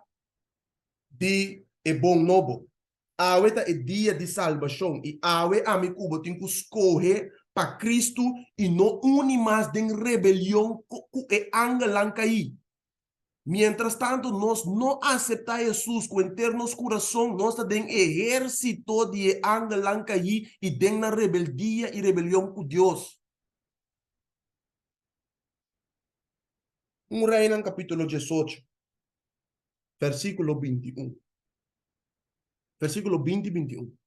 S1: de bom novo. Ahorita é dia de salvação. E ahorita a mim cubo tem que escolher para Cristo e não une mais de rebelião que angelanca aí. Mientras tanto, nós não aceitamos Jesus com internos coração, nós temos exército de angelanca aí e temos na rebeldia e rebelião com Deus. Reina en capítulo 18, versículo 21. Versículo 20 y 21.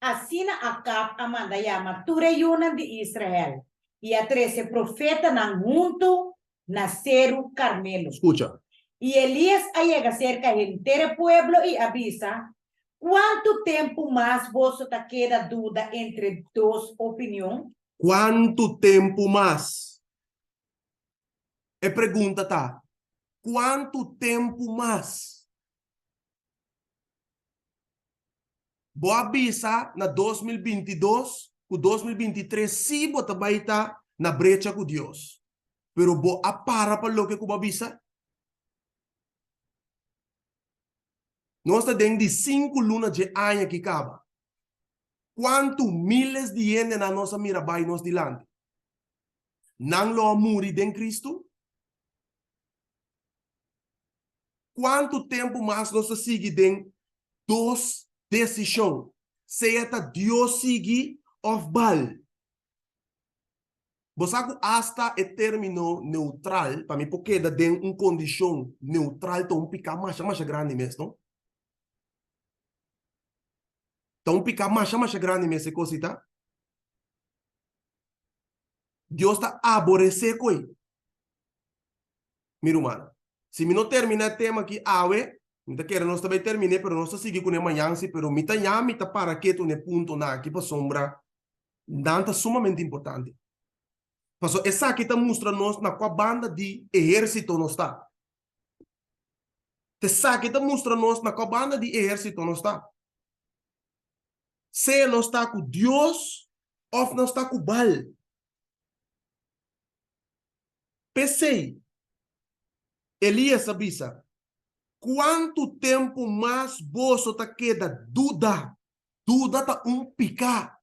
S2: Así na Acab amanda llama tu reyunan de Israel y a 13 profetas nan junto naceru Carmelo.
S1: Escucha.
S2: Y Elías llega cerca del entero pueblo y avisa, ¿cuánto tiempo más vos te queda duda entre dos opiniones?
S1: ¿Cuánto tiempo más? E pergunta tá, quanto tempo mais? Vou avisar na 2022, o 2023, sim, vou também estar na brecha com Deus. Pero vou apara para o que eu vou avisar. Nós estamos dentro de 5 lunas de ano que acaba. Quanto miles de gente na nossa mira vai nos dilante? Não lo amuri em Cristo? Quanto tempo mais nós seguimos duas decisões? Seja Deus seguir ou Baal. Você hasta o término neutral, para mim, porque da tem uma condição neutral, então fica mais grande mesmo. Então fica mais grande mesmo, coisa, tá? Deus está aborrecer com ele. Minha irmã. Se me não terminar o tema aqui, não quero nós também terminei, mas nós seguimos com o amanhã, mas me tá para que tu ne ponto na aqui para sombra, nada sumamente importante. Paso essa aqui tá mostra nós na qual banda de exército nós está. Essa aqui tá mostra nós na qual banda de exército nós está. Se nós está com Deus ou nós está com Baal. Pensei, Elias avisa, quanto tempo mais você tá queda dúvida tá picar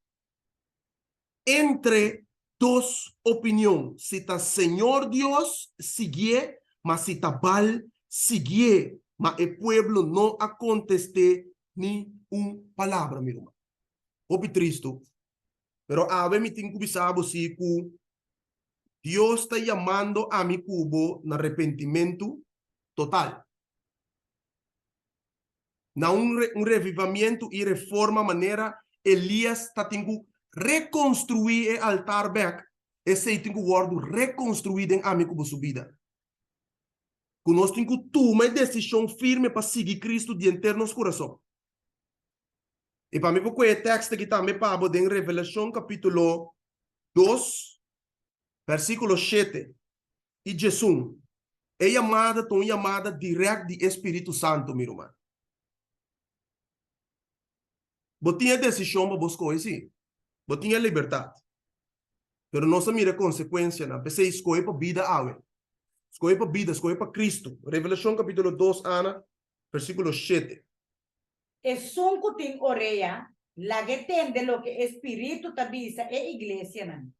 S1: entre duas opiniões. Se tá Senhor Deus, seguir, mas se tá Baal, seguir, mas o pueblo não acontece nem palavra, meu irmão. Opi triste, pero a ver me tenho que saber se Deus está chamando a mi cubo no arrepentimiento total. Na revivimiento y reforma manera, Elias está tendo reconstruir el altar back. Esse tem que guardo reconstruir en a mi cubo su vida. Que nós temos que tomar decisão firme para seguir Cristo de internos coração. E para mim, porque o texto que também para em Revelação capítulo 2, versículo 7 e 18. É chamada direta de Espírito Santo, meu irmão. Você tinha decisão para buscar isso. Você tinha liberdade. Mas não se mira a consequência. Você escolhe para a vida. Escolhe para a vida, escolhe para Cristo. Revelação capítulo 2, Ana, versículo 7.
S2: Es un cutín oreja, la que tende lo que espíritu tabisa e iglesia nan.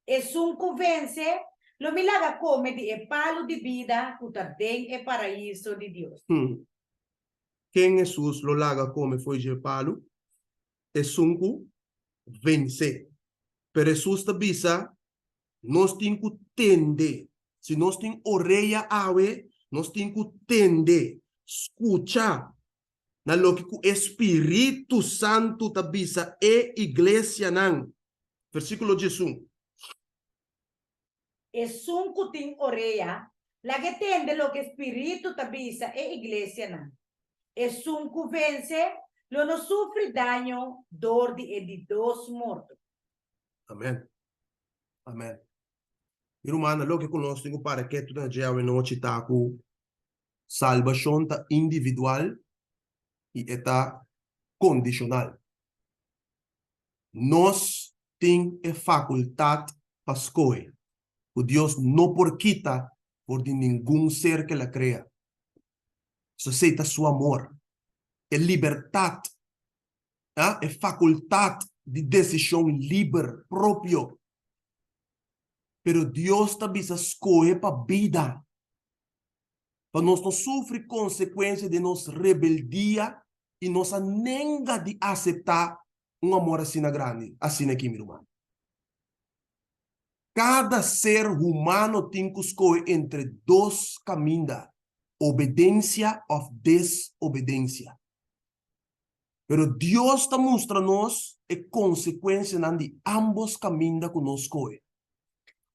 S2: Es un convence, lo milaga come di e palo di vida, cuta den e paraíso de Dios.
S1: Quem Jesus lo laga come foi de palo, é sunco vence. Pero Jesus tabisa, nós temos que tender. Se nós temos orelha ave, nós temos que tender, escuchar. Na lo que o Espírito Santo tabisa e igreja nan. Versículo 18.
S2: Es un cutín oreja, la que tende lo que espíritu tabisa e iglesia nan. Es un convence, lo no sufre daño, dor e de dos mortos.
S1: Amém. Amém. Irmã, lo que nós temos para que tu na dia e noite tá com salvação tá individual e está condicional. Nós temos a faculdade para escolher. O Deus não por quita por de nenhum ser que la crea. Isso aceita seu amor. É liberdade. É faculdade de decisão livre, próprio. Pero Deus também escolhe para a vida. Para nós não sofrer consequências de nossa rebeldia e nossa nega de aceitar amor assim grande, assim aqui, meu irmão. Cada ser humano tem que escolher entre dois caminhos, obediência ou desobediência. Pero Deus está mostrando-nos a consequência de ambos caminhos que nós escolhemos.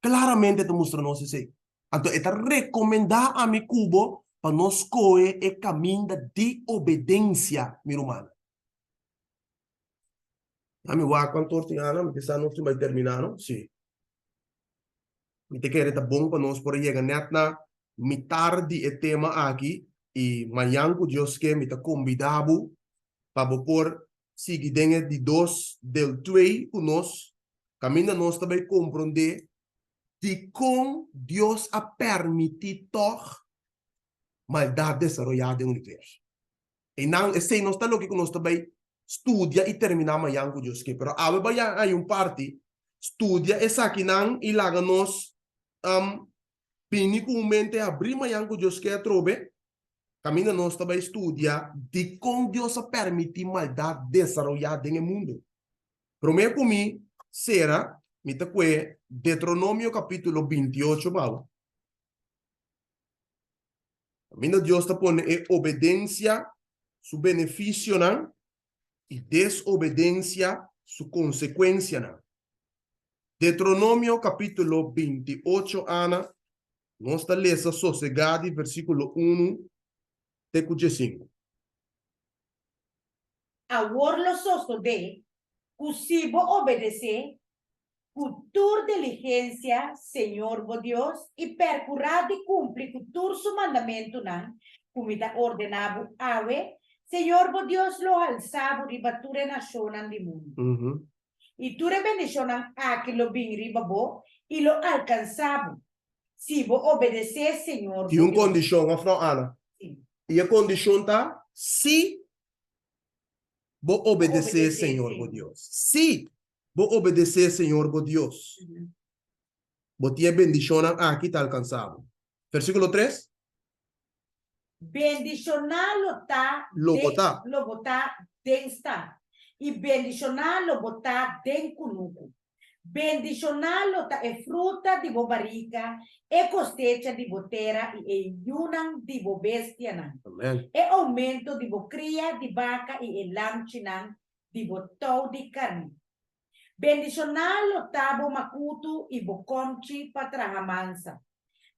S1: Claramente está mostrando-nos isso. Então, está recomendar a mi cubo para nós escolher o caminho de obediência, meu irmão. A mi va quanto anos, me está não vai terminar, não? Sim. Me te quer tá bom para nós por chegar net na metade do tema aqui e amanhã que Deus quer me tá convidado para por seguir dentro de 2 del 2 com nós, caminho nós também compreender de como Deus a permitido maldade desarrollada no universo. E não, esse não está lógico que nós também estudia e termina amanhã com Deus quer, pero agora aí parte estudia essa aqui não e lá nós pinicamente abrir amanhã com Deus quer trobe. Caminho nós também estudia de como Deus permite maldade desarrollada no mundo. Primeiro comigo será, me te que Deuteronômio capítulo 28, mal. Caminho Deus te põe obediência, su benefício, não? E desobediência, su consequência, não? Deuteronômio capítulo 28, Ana, nós está lendo sossegado, versículo 1. Tecuche 5.
S2: A lo sosto de, cusibo obedece, Cultura diligencia, Senhor bo Deus, e percurar de cumprir cultura su mandamento nan, como está ordenado awe, Senhor bo Deus lo alçavo ribature nacionan di mundo. E tu bendicionan a que lo bin ribabo e lo alcanzavo. Si bo obedecer, Senhor.
S1: Tem uma condição, mevrouw Ana.
S2: Sim.
S1: E a condição está se vou obedecer, Senhor, bo Deus. Se vou obedecer, Senhor, bo Deus. Vou ter bendição aqui está alcançado. Versículo 3.
S2: Bendicionar
S1: Lo botar.
S2: Lo botar den está. E bendicionar lo botar den kunuku. Bendicionar lo ta é fruta de bobarica, é costecha de botera e é yunan de bobestia.
S1: Amém.
S2: É aumento de bocria de vaca e é lanchinan de botão de carne. Bendicionar lo tabo makutu e bocomchi patrahamansa.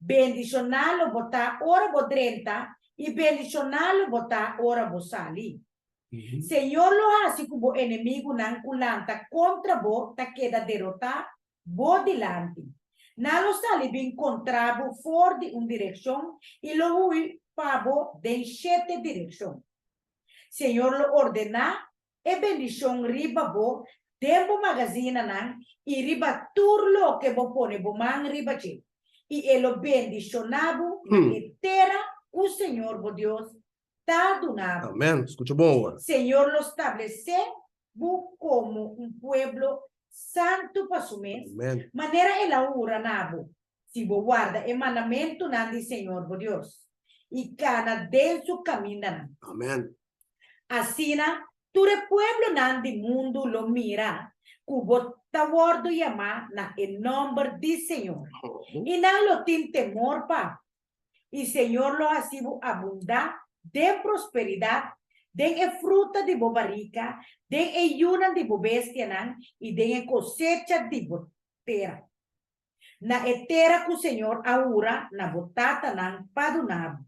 S2: Bendicionar lo botar ora bodrenta e bendicionar lo botar ora bosali. Senhor lo hace como inimigo nan ulanta contra bo ta queda derrotar bo dilante. Na lo sali bin contra bo for de direção e lo hui pabo de 7 direção. Senhor lo ordena e bendição riba bo tempo magazina nan e riba turlo que bo pone bo man riba che. E ele bendicionado etera o Senhor bo Deus tá donado.
S1: Amém. Escucha bom.
S2: Senhor lo estableceu como pueblo santo para su mes.
S1: Amém.
S2: Maneira ela ura nabo. Se bo guarda o mandamento nan di Senhor bo Deus. E cana denso caminha.
S1: Amém.
S2: Asina, ture pueblo nan di mundo lo mira. Cubo tawardo yama na el nombre di Senhor. E não lo tem temor pa. E Senhor lo hasibo abundar de prosperidade, de fruta de bobarica, de yuna de bobestia nan, e de cosecha de botera. Na etera que o Senhor aura na botata nan padunabo.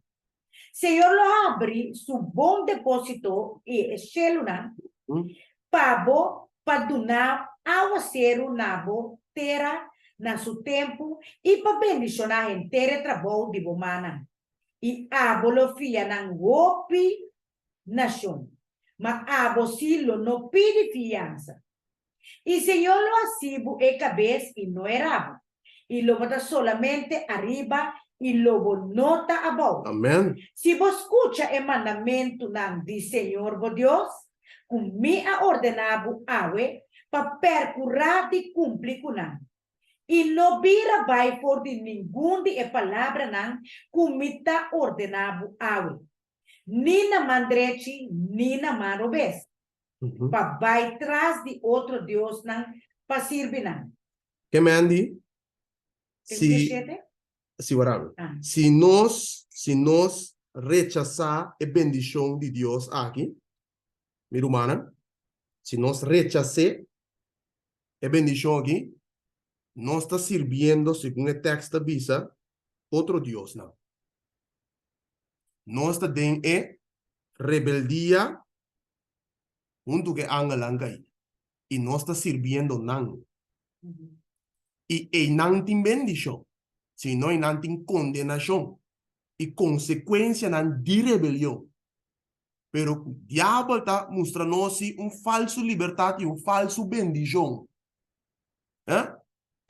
S2: Senhor lo abre su bom depósito e shelo nan, pabo padunar ao cero nabo terra na su tempo e pa bendicionar inteira trabalho de bomana. E abo lo fia nan wopi nación. Ma abo silo no pide fianza. Y Señor lo asibu e cabeza y no era. Y lo bota solamente arriba y lo nota abajo.
S1: Amém.
S2: Si vos escucha el mandamiento nan di Señor bo Dios, con mi ha ordenado awe pa percurar de cumplir con nan. E não vira vai por de nenhum de palavra não comita ordenado ao nem na mandrete nem na marobes para vai trás de outro Deus não para servir não
S1: que me andi se varão se nós rechazar a bendição de Deus aqui minha irmã, se nós rechazar a bendição aqui no está sirviendo, según el texto visa, otro Dios, no. No está en rebeldía, junto que angalanga y no está sirviendo nan. Y nan tin bendición, sino y nan tin condenación y consecuencia nan di rebelión. Pero el diablo está mostrando un falso libertad y un falso bendición.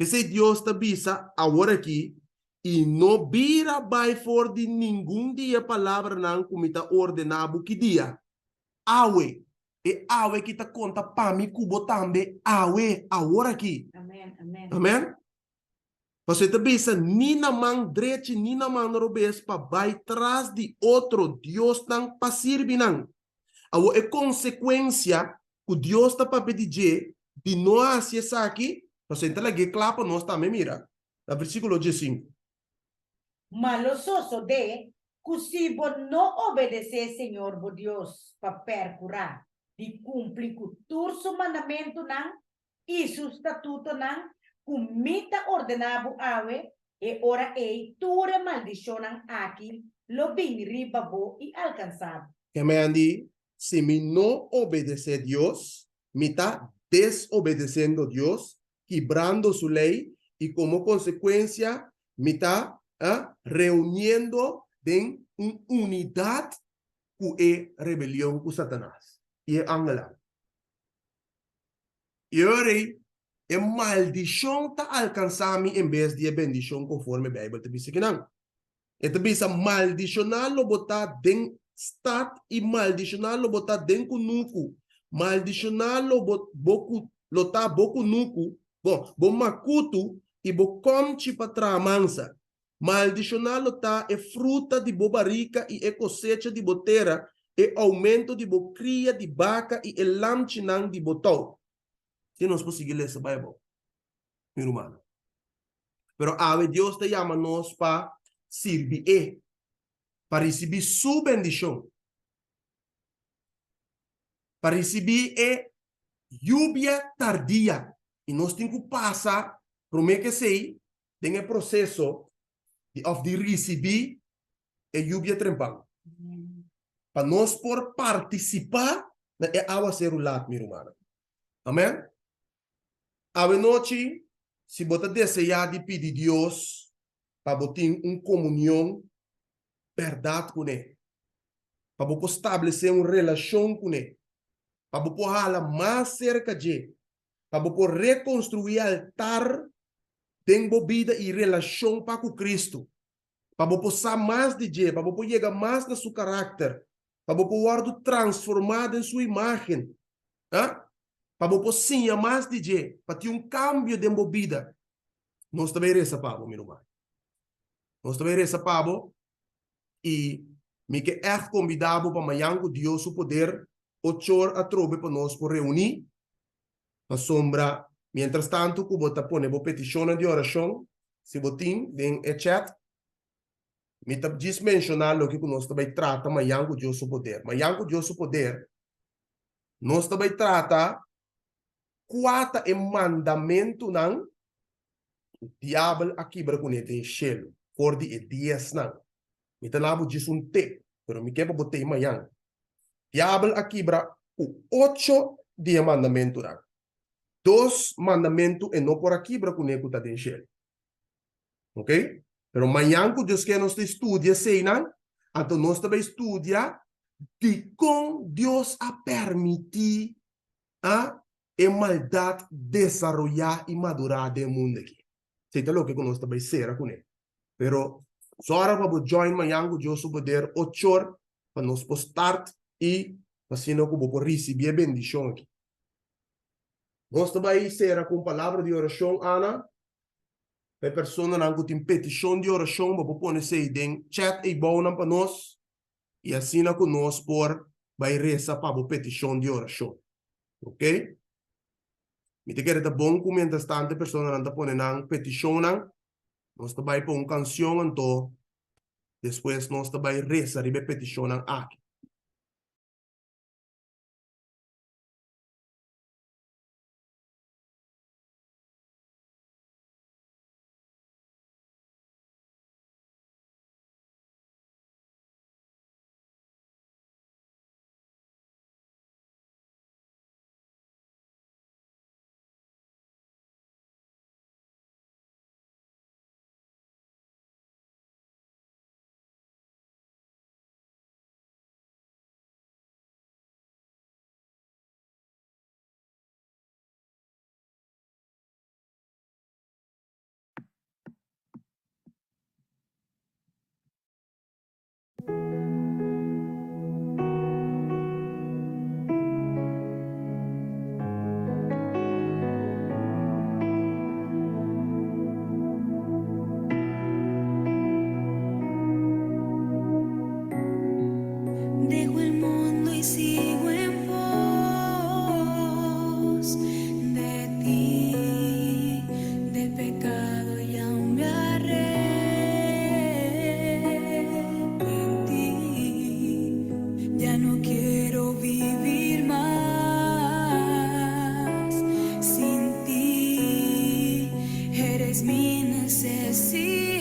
S1: Esse Deus te avisa agora aqui e não vira vai for de nenhum dia palavra não como está ordenado que dia. Awe. E awe que te conta para mim cubo também awe agora aqui.
S2: Amém, amém.
S1: Amém? Você te avisa nem na mão direita nem na mão revés para vai trás de outro Deus não para servir não. A consequência que Deus está para pedir de nós esse aqui. Nós entramos aqui, claro, nós também mira. No versículo 15.
S2: Malososo de que se não obedecer, Senhor, bo Deus, para percurar, de cumprir com todo o mandamento, não, e o estatuto, não, comita ordenado awe, e ora ei, tura maldição aqui, lo bem ribabo e alcançado.
S1: Que me andi, se me não obedecer Deus, me está desobedecendo Deus, quebrando su ley y como consecuencia me está reuniendo en una unidad que es rebelión con Satanás y es ángel. Y ahora es maldición está alcanzando en vez de bendición conforme la Biblia te dice que no. Então, bisa maldicionar lo botar den stat e maldicionar lo botar den kunuku. Maldicionar lo boku lo tá boku nuku. Bom makutu e bo comchi para mansa. Maldicionar lo tá é fruta de bobarica e é cosecha de botera, é aumento de bo cria de vaca e é lamchinang de botão. Se nós conseguimos ler essa Bíblia, meu irmão. Pero a Deus te chama nós para servir para receber sua bendição, para receber lluvia tardia. E nós temos que passar, por meio que sei, tem o processo de receber a lluvia trempal. Para nós por participar na água ser o lado, meu irmão. Amém? A noite, se você desejar de pedir Deus, para você ter uma comunhão, verdade com ele, para você estabelecer uma relação com ele, para você falar mais cerca de ele, para você reconstruir altar de vida e relação para com Cristo, para você saber mais de ele, para você chegar mais no seu caráter, para você ser transformado em sua imagem, para você sentir mais de ele, para ter cambio de vida. Nós também reza para meu irmão. Nós também reza para e me que é convidado para amanhã com Deus o poder 8 horas a trobe para nós por reunir na sombra. Mientras tanto, que você põe a petição de oração, se você tem em chat, me está diz mencionar o que nós também trata amanhã com Deus o poder. Amanhã com Deus o poder, nós também trata 4 mandamento não o diabo aqui para com ele em chelo, por de 10 não. Me tá lá diz te, pero me quebra botei amanhã. Diabo aqui para o 8 de mandamento não. 2 mandamentos e não por aqui para com ele tá em chelo. Ok? Pero amanhã que Deus quer nós estudia sei não, então nós também estudia de como Deus a permitir a maldade desarrollar e madurar do mundo aqui. Sei tá louco que nós também será com ele. Pero só para você join amanhã com Deus o poder 8 horas para nós start e assim não como por receber bendição aqui. Nós também será com palavra de oração, Ana. Para pessoa que tem petição de oração, você pode ser em chat e bom para nós e assim não conosco por vai rezar para a petição de oração. Ok? Me te quero bom como mientras tanto pessoa não põe na petição, nós também põe uma canção então depois nós também rezar e petição aqui.
S3: Dejo el mundo y sigo en pos de ti, del pecado y aún me arrepentí. Ya no quiero vivir más sin ti, eres mi necesidad.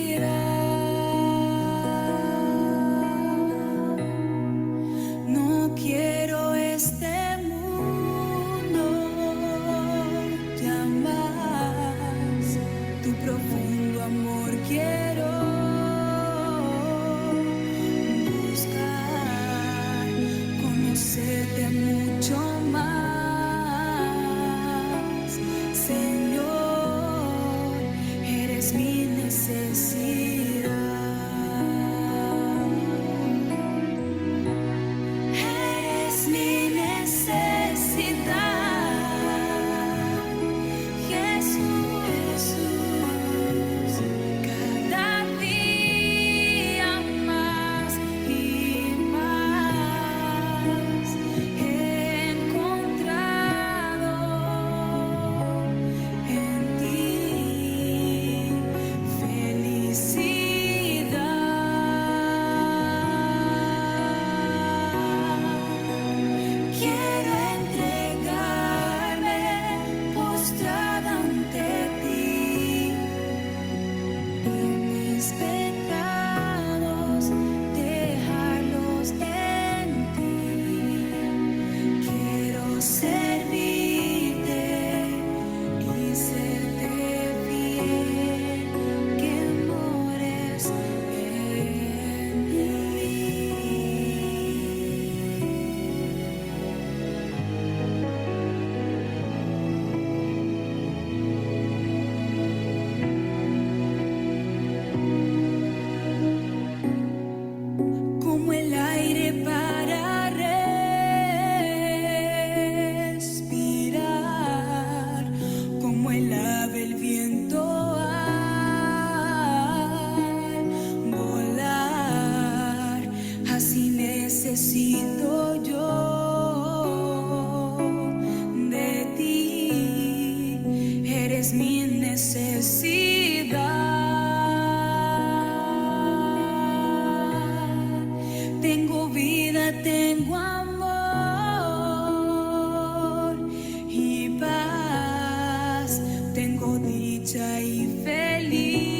S3: necesito yo de ti, eres mi necesidad. Tengo vida, tengo amor y paz, tengo dicha y felicidad.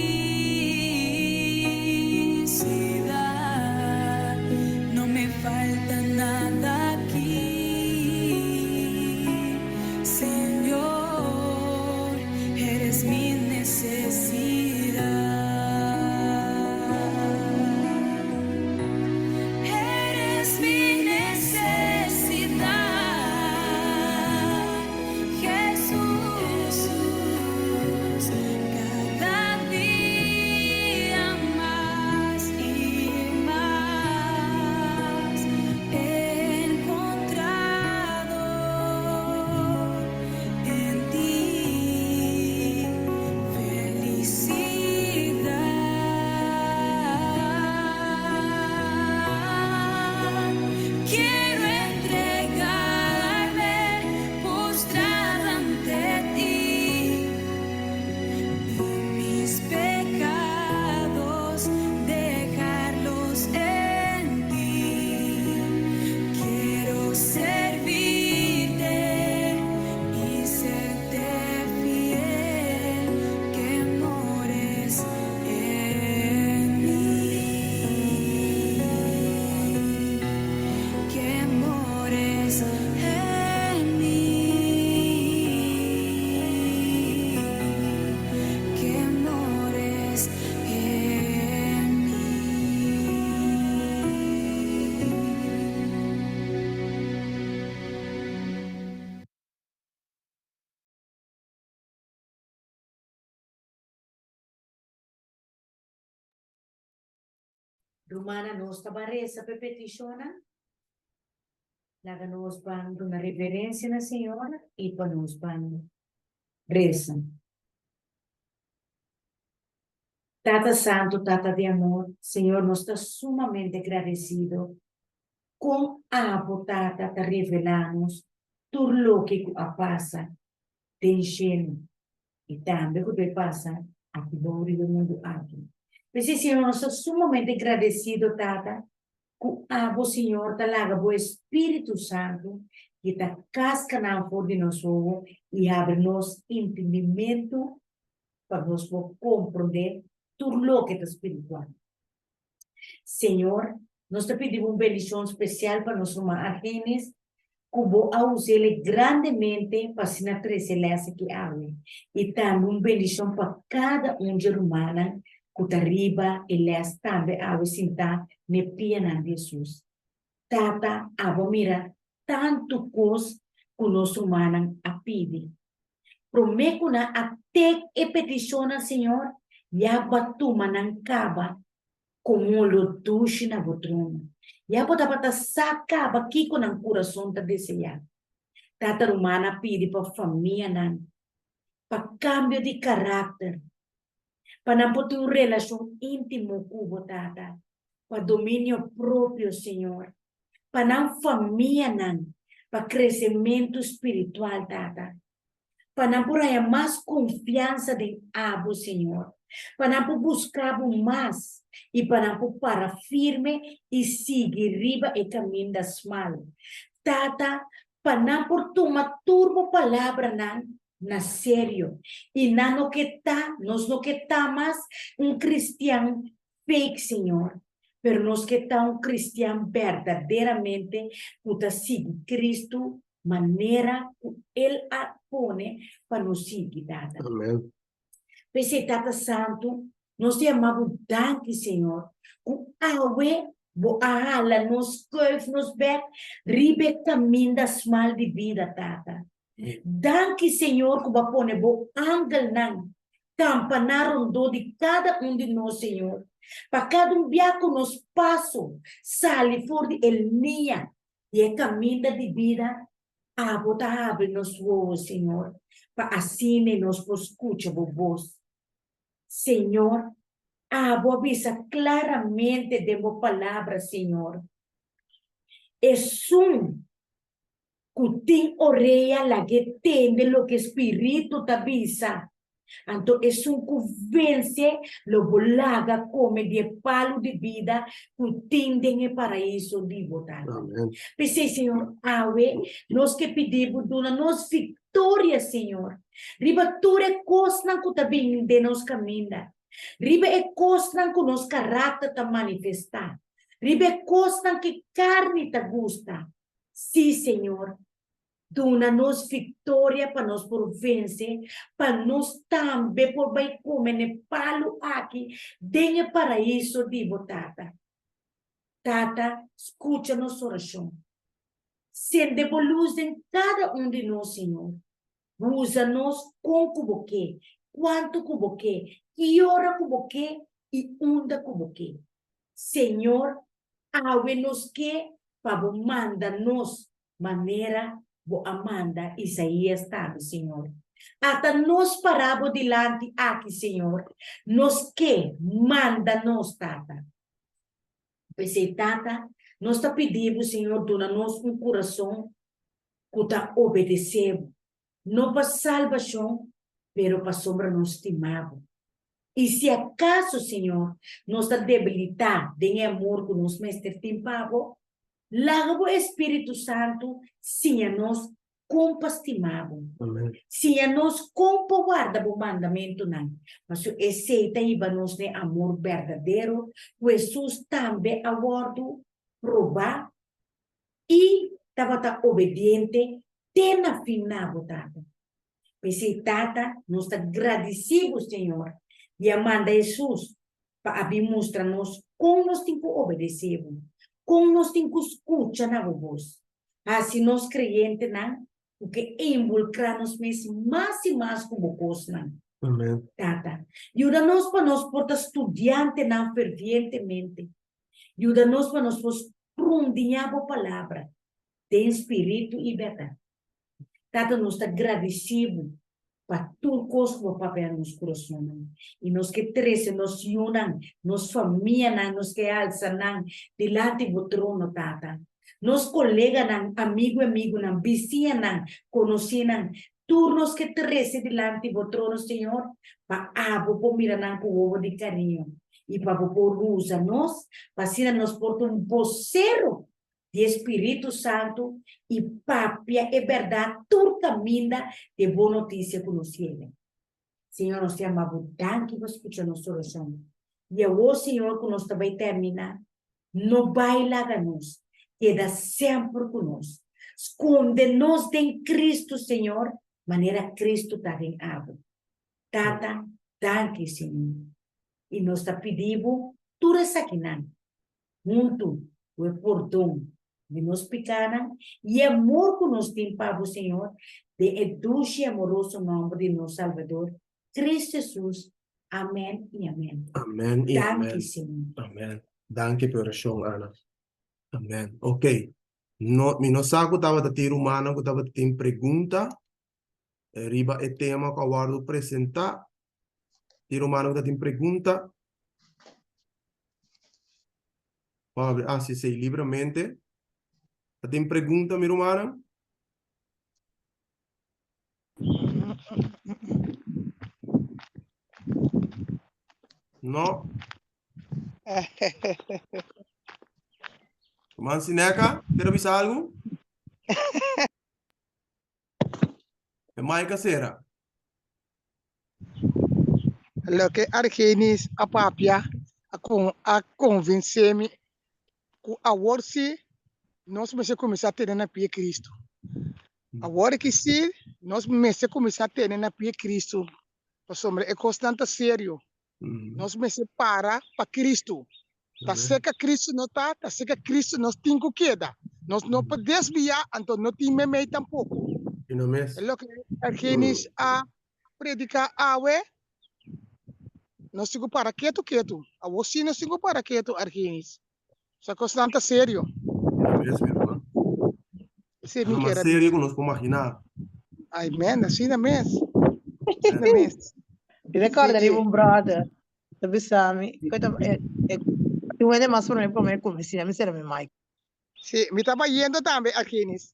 S3: No me falta nada aquí, Señor, eres mi necesidad. Eres mi necesidad, Jesús, cada día más y más he encontrado en ti felicidad. Quiero entregarme postrada ante ti y mis pecados dejarlos en ti. Quiero servirte y serte fiel, que mores en mí, que mores en mí, que mores en mí.
S2: Rumana nos tabareza pe petitiona. Laga nos pan una reverencia na Senhora e para nos pan reza. Tata Santo, Tata de amor, Senhor, nos está sumamente agradecido. Com a Tata, te revelamos tudo lo que passa tem cielo e também o que passa aqui dentro do mundo aqui. Mas, Senhor, nós estamos sumamente agradecidos, Tata, com a Senhor, talaga, o Espírito Santo, que está casca na fora de nós e abre nos entendimento para nós compreender tudo lo que é espiritual. Senhor, nós te pedimos uma bendição especial para nossos irmãos, como a usá-lo grandemente para se na celeste que abre. E também uma bendição para cada de humana que está arriba e leste também abre sentar na pia de Jesus. Tata, abo mira, tanto coisa que nosso humano a pedir. Prometo na até e petição, Senhor, ya batuma nang kaba kumulo dushi na botrono. Ya bota saka bakiko ng coração ta desejar. Tata rumana pide pa família nan, pa cambio de caráter, pa nampotu relação íntimo cubo tata, pa domínio próprio, Senhor, pa nam família nan, pa crescimento espiritual tata, pa nampuraya mais confiança de abo, Senhor, pa nampo buscar mais e para nampo para firme e seguir riba e caminho das mal. Tata, pa nampo tuma turbo palavra na sério e no que tá, nós no que tá mais cristiano fake, Senhor, pero nós que tá cristiano verdadeiramente que sigue Cristo maneira que ele pone para nos seguir, Tata.
S1: Amém.
S2: Pese Tata Santo, nós te amamos danke, Senhor, com awe bo ahala nos keuf nos bek ribe caminho das mal de vida, Tata. Danke, Senhor, que bapone bo angel nan campanaron do de cada de nós, Senhor. Para cada biaco nos passo, sale for de el nia e é caminho de vida, a botar abre nos voos, Senhor, para assim nos escucha bo voz. Senhor, avisa claramente de boa palavra, Senhor. Es un cutín oreja la que tiene lo que espíritu tabisa. Anto es un convence lo bolaga come de palo de vida cutín en el paraíso de botada.
S1: Amén.
S2: Pensei, Senhor, awe, nós que pedimos dona nos vitória, Senhor. Riba ture cosnan que também de nos caminha. Riba é cosnan que nos caráter ta manifestar. Riba é cosnan que carne ta gusta. Sim, Senhor. Dona-nos vitória para nos por vencer, para nos também por vai comer ne palo aqui, denha paraíso de botada. Tata, escuta nossa oração. Sende luz em cada de nós, Senhor. Usa-nos com cuboque, quanto cuboque, que hora cuboque e onda cuboque. Senhor, awe-nos que para manda-nos maneira bo amanda Isaías sabe, Senhor. Até nós paramos delante aqui, Senhor. Nos que manda-nos, Tata. Pois, Tata, nós está pedindo, Senhor, dona-nos coração que está obedecendo. Não para salvação, pero para sombra nos estimado. E se acaso, Senhor, nós está debilitar de amor que nos mestre timpavo, larga o Espírito Santo, sim a nós compastimavo. Sim a nós guarda o mandamento, não. Mas se aceita e nos de amor verdadeiro, Jesus também aguardo provar e estava obediente, tem afinado, Tata. Pensei, Tata, nós está agradecidos, Senhor, e amanda Jesus para mostrar-nos como nós temos que obedecer, como nós temos que escutar na voz. Assim, nós crentes, não, o que involucrar-nos mais e mais como vós, não.
S1: Amém.
S2: Tata, ajuda-nos para nós portar estudiante, não, fervientemente. Ajuda-nos para nós prundinhar a palavra de espírito e verdade. Tata, nós está agradecido para tudo que o papel nos coração. E nós que trece, nos unam, nos família, nos que alçam, delante do trono, Tata. Nos colegas, amigo, vizinha, conheciam, turnos que trece delante do trono, Senhor, para abo, mirar com o ovo de carinho. E para por usa nós, para nos portar vocero de Espírito Santo e papia é verdade, tudo caminha de boa notícia que nos chega. Senhor, nós te amamos tanto que você escuta nossa oração. E o Senhor, que nós também termina, não vai largar-nos, queda sempre conosco. Esconde-nos em Cristo, Senhor, maneira Cristo está em água. Tata, tanque, Senhor. E nós te pedimos tudo isso aqui, junto, o portão de nos pecaram, e amor que nos tem para o Senhor, de dulce e amoroso nome de nosso Salvador, Cristo Jesus. Amém e amém.
S1: Amém e
S2: Danke,
S1: amém.
S2: Senhor.
S1: Amém. Danke pela oração, Ana. Amém. Ok. No saco estava a ter humano que estava a ter pergunta. Riba é tema que eu vou apresentar. Ter humano que tem pergunta. Vamos abrir. Se sei livremente. Tem pergunta, meu irmão? Não. Irmã Sineca, quer avisar algo? É mais caseira.
S4: Lo que Argenis a papia a convencer-me que agora se nós vamos começar a ter na pia Cristo. Agora que se nós vamos começar a ter na pia Cristo, é constante sério. Nós vamos parar para Cristo. Tá seca Cristo não tá seca Cristo nós tem que queda. Nós não podemos desviar, então não tem meio tampouco. É lo que Argenis a predicar awe. Nós temos para quieto. A você nós temos para quieto, Argenis. Isso é constante sério.
S1: Sim, mas sério que nós podemos imaginar.
S4: Amém, assim é mesmo.
S5: Ricorda di un brother, dove siamo? Tu vedi ma sono nel primo come si chiama, mi serve mai.
S4: Sí, me estaba yendo también, Argenis.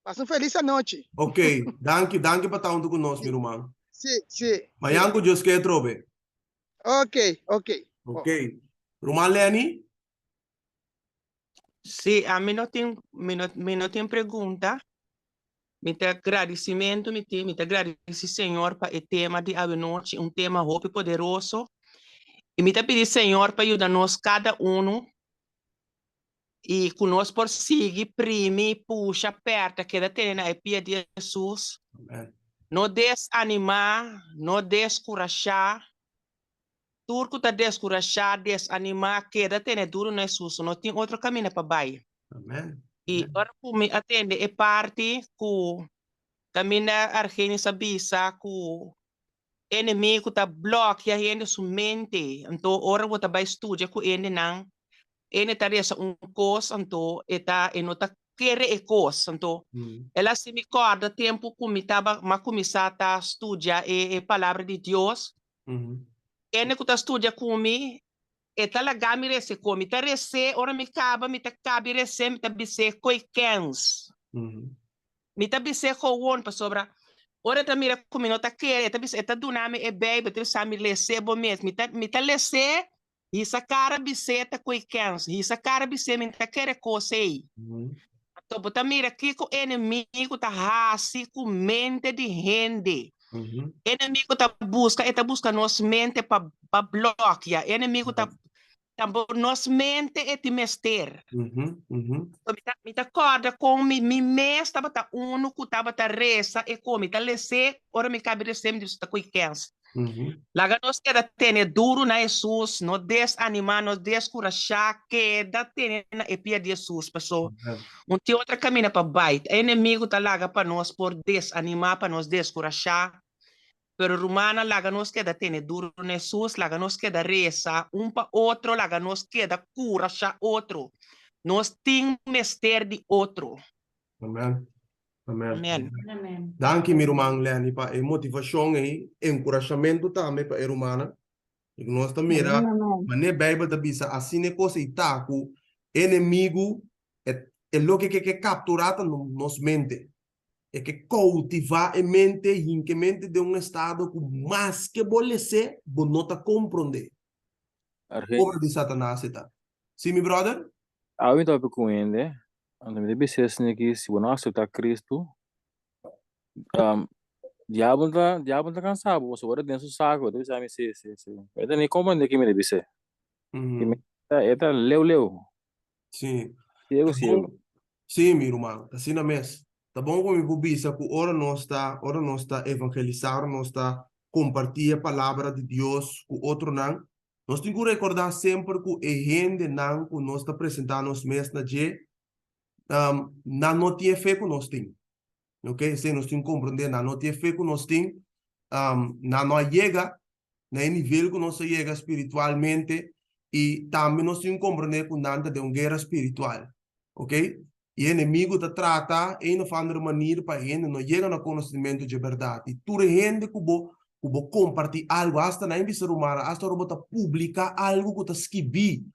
S4: Pasa una feliz noche.
S1: Ok, danke para estar junto conosco, meu irmão.
S4: Sí, sí.
S1: Mayanko, Deus quer trobe.
S4: Ok, ok.
S1: Ok. Irmã Lenny?
S5: Sí, a mí no tengo pregunta. Me te agradecimento, me te agradecer, Senhor, para o tema de a noite, tema roupa poderoso. E me te pedir, Senhor, para ajudar-nos cada e conosco por seguir, prime, puxa, aperta, que tem na pia de Jesus.
S1: Amen.
S5: Não desanimar, não descurachar. Tudo que está descurachar, desanimar, queda tem duro na Jesus. Não tem outro caminho para baixo.
S1: Amen.
S5: E ora que me atende é parte que caminho argênio sabisa que inimigo tá bloqueia a sua mente. Então, ora você vai estudar com ele não. Ele tá dessa coisa, então, eta e não tá querer coisa. Então, ela se me acorda tempo que me tava começar a estudar a palavra de Deus. Ele que tá estuda comigo, eta la gami rece comi, tá rece, ora me tá cabe rece, me tá bise coikens. Me tá bise coon para sobra. Ora tá mira comi não tá querer, tá bise, eta duname e bebe, tá sami lese bo mes, me tá lese, isa cara bise tá coikens, isa cara bise me tá querer cosei. Então, tá mira que o inimigo tá rasi com mente de gente. Inimigo tá busca nossa mente para bloquear. Inimigo tá nossa mente é de mester. Me tá corda com me mês tava tá uno que tava tá resa e come tá lese ora me cabe recém de tá cuiquens. Laga nós queda ter duro na Jesus, no desanimar, no descurachar, queda ter na epia de Jesus, pessoal. Não tem outra caminho para baixo. O inimigo tá laga para nós por desanimar, para nós descurachar. Pero Romana laga nos queda ter duro na Jesus, laga nos queda reza para outro, laga nos queda curachar outro. Nós tem mester de outro.
S1: Amen. Amen.
S5: Amen.
S2: Amen.
S1: Danke, meu irmão Lenny, para a motivação e encorajamento também para a irmã. E nós também, mas na Bíblia também diz assim, é coisa e tá, o inimigo é o que capturar nos mente. É que cultivar a mente e que mente de estado que mais que você ser, você não está compreender. Obra de Satanás está. Sim, meu brother?
S6: Eu estou com ele. Então, me deve ser assim que se você aceitar Cristo, diabo tá cansado, você vai dentro do saco, deve ser assim, sim. Então, nem compreender que me deve ser. Tá leu.
S1: Sim.
S6: Ciego.
S1: Sim, meu irmão, assim na mesa. Tá bom como bisa que ora nós está evangelizar, nós está compartilhar a palavra de Deus com outro não. Nós temos que recordar sempre que a gente não que nós está apresentando nos meses na dia, não tem fé que nós temos. Ok? Se nós temos que compreender, não tem fé que nós temos, não chega no nível que nós chega espiritualmente e também nós temos que compreender que nada de uma guerra espiritual. Ok? E o inimigo te trata de uma outra maneira para a gente não chegar no conhecimento de verdade. E toda gente que vou compartilhar algo, hasta na empresa humana, hasta você publicar algo que você escrevi,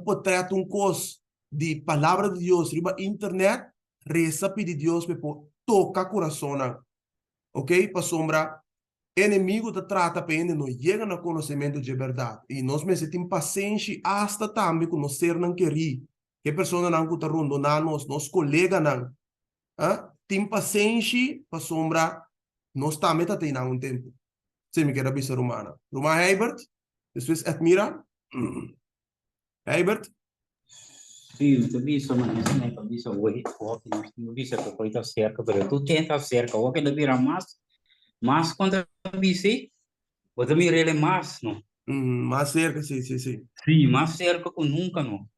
S1: portreto, coisa de palavra de Deus, riba internet, reza pedir Deus para tocar o coração. Ok? Para sombra, o inimigo te trata para a gente não chegar no conhecimento de verdade. E nós temos paciência hasta também que nós ser não querer. Que pessoa não está rondo na nos colegas não, tem paciência para sombra, nós também tá tendo um tempo. Se me quer abrir Romana. Romana Herbert, depois admira. Herbert.
S7: Sim, tu bisa man isso né, tu bisa hoje, tu bisa que coisa cerca, pero tu tenta cerca, o que não vira mas quando bisa, você me rele mais, não?
S1: Mais cerca, sim.
S7: Sim, mais cerca que nunca, não.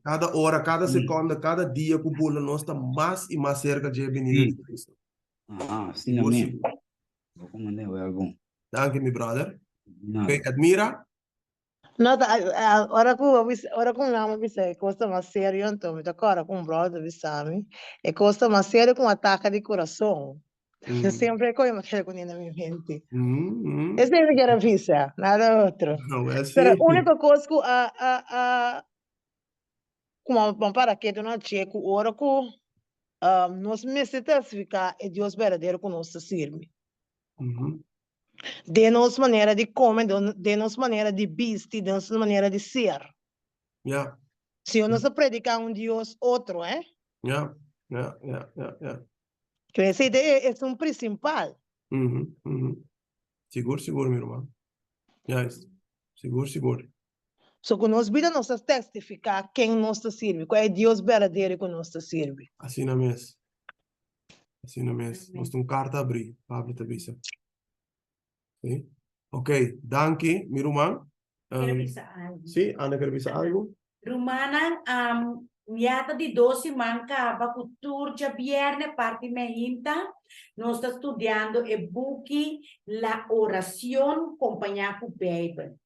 S1: Cada hora, cada segunda, cada dia que pula, nós está mais e mais cerca de venida de Cristo.
S7: Sim, amém. Como não é algum.
S1: Danke, meu brother. Ok, admira.
S8: Nada, ora com não me sei, coisa mais sério então, me toca com brother bisami, é coisa mais sério com ataque de coração. Sempre com aquele com na minha mente. Esse é o que era visa, nada outro.
S1: Não, é
S8: Pero
S1: assim.
S8: a única coisa que como para que tu não cheque ora com nós necessitamos ficar é Deus verdadeiro com nós serve. De nossa maneira de comer, de nossa maneira de vestir, de nossa maneira de ser.
S1: Yeah.
S8: Se eu não se predicar Deus outro,
S1: Yeah.
S8: Que essa ideia é principal.
S1: Seguro, meu irmão. Yes. Seguro.
S8: So que nós vida nós testificar quem nos serve, qual é Deus verdadeiro que nos serve.
S1: Assim na mesa. Nós temos carta a abrir. Pablo Tabisa. Sim? Ok. Danke, meu irmão. Sim, Ana quer dizer algo?
S2: Rumana, miata di 12 mancava cultura vierne parte mehinta. Nós está estudando e buki la oração acompanhada com Bible.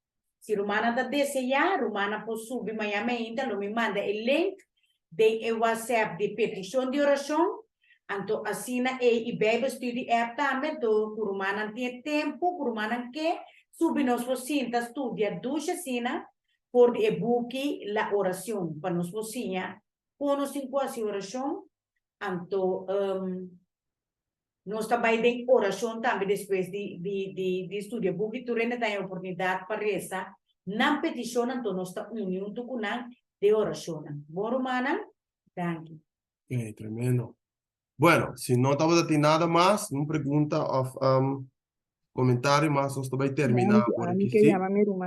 S2: Se Rumana está desejando, Rumana pode subir amanhã mehinta, lo me manda o link de WhatsApp de petição de oração. Então, assim, e Bible Study App também, então, Rumana tem tempo, Rumana quer subir nos pocinta, estudia duas cena por e-book la oração, para nos pocinha, conhecem quase oração, então, nós também tem oração também depois de estudar book, tu ainda tem a oportunidade para rezar, na petição, então, nós estamos unindo com de oração. Bom, Romana? Danke.
S1: Ok, tremendo. Bueno, si no estamos a nada más, una pregunta o comentario más, nos vai terminar por aqui.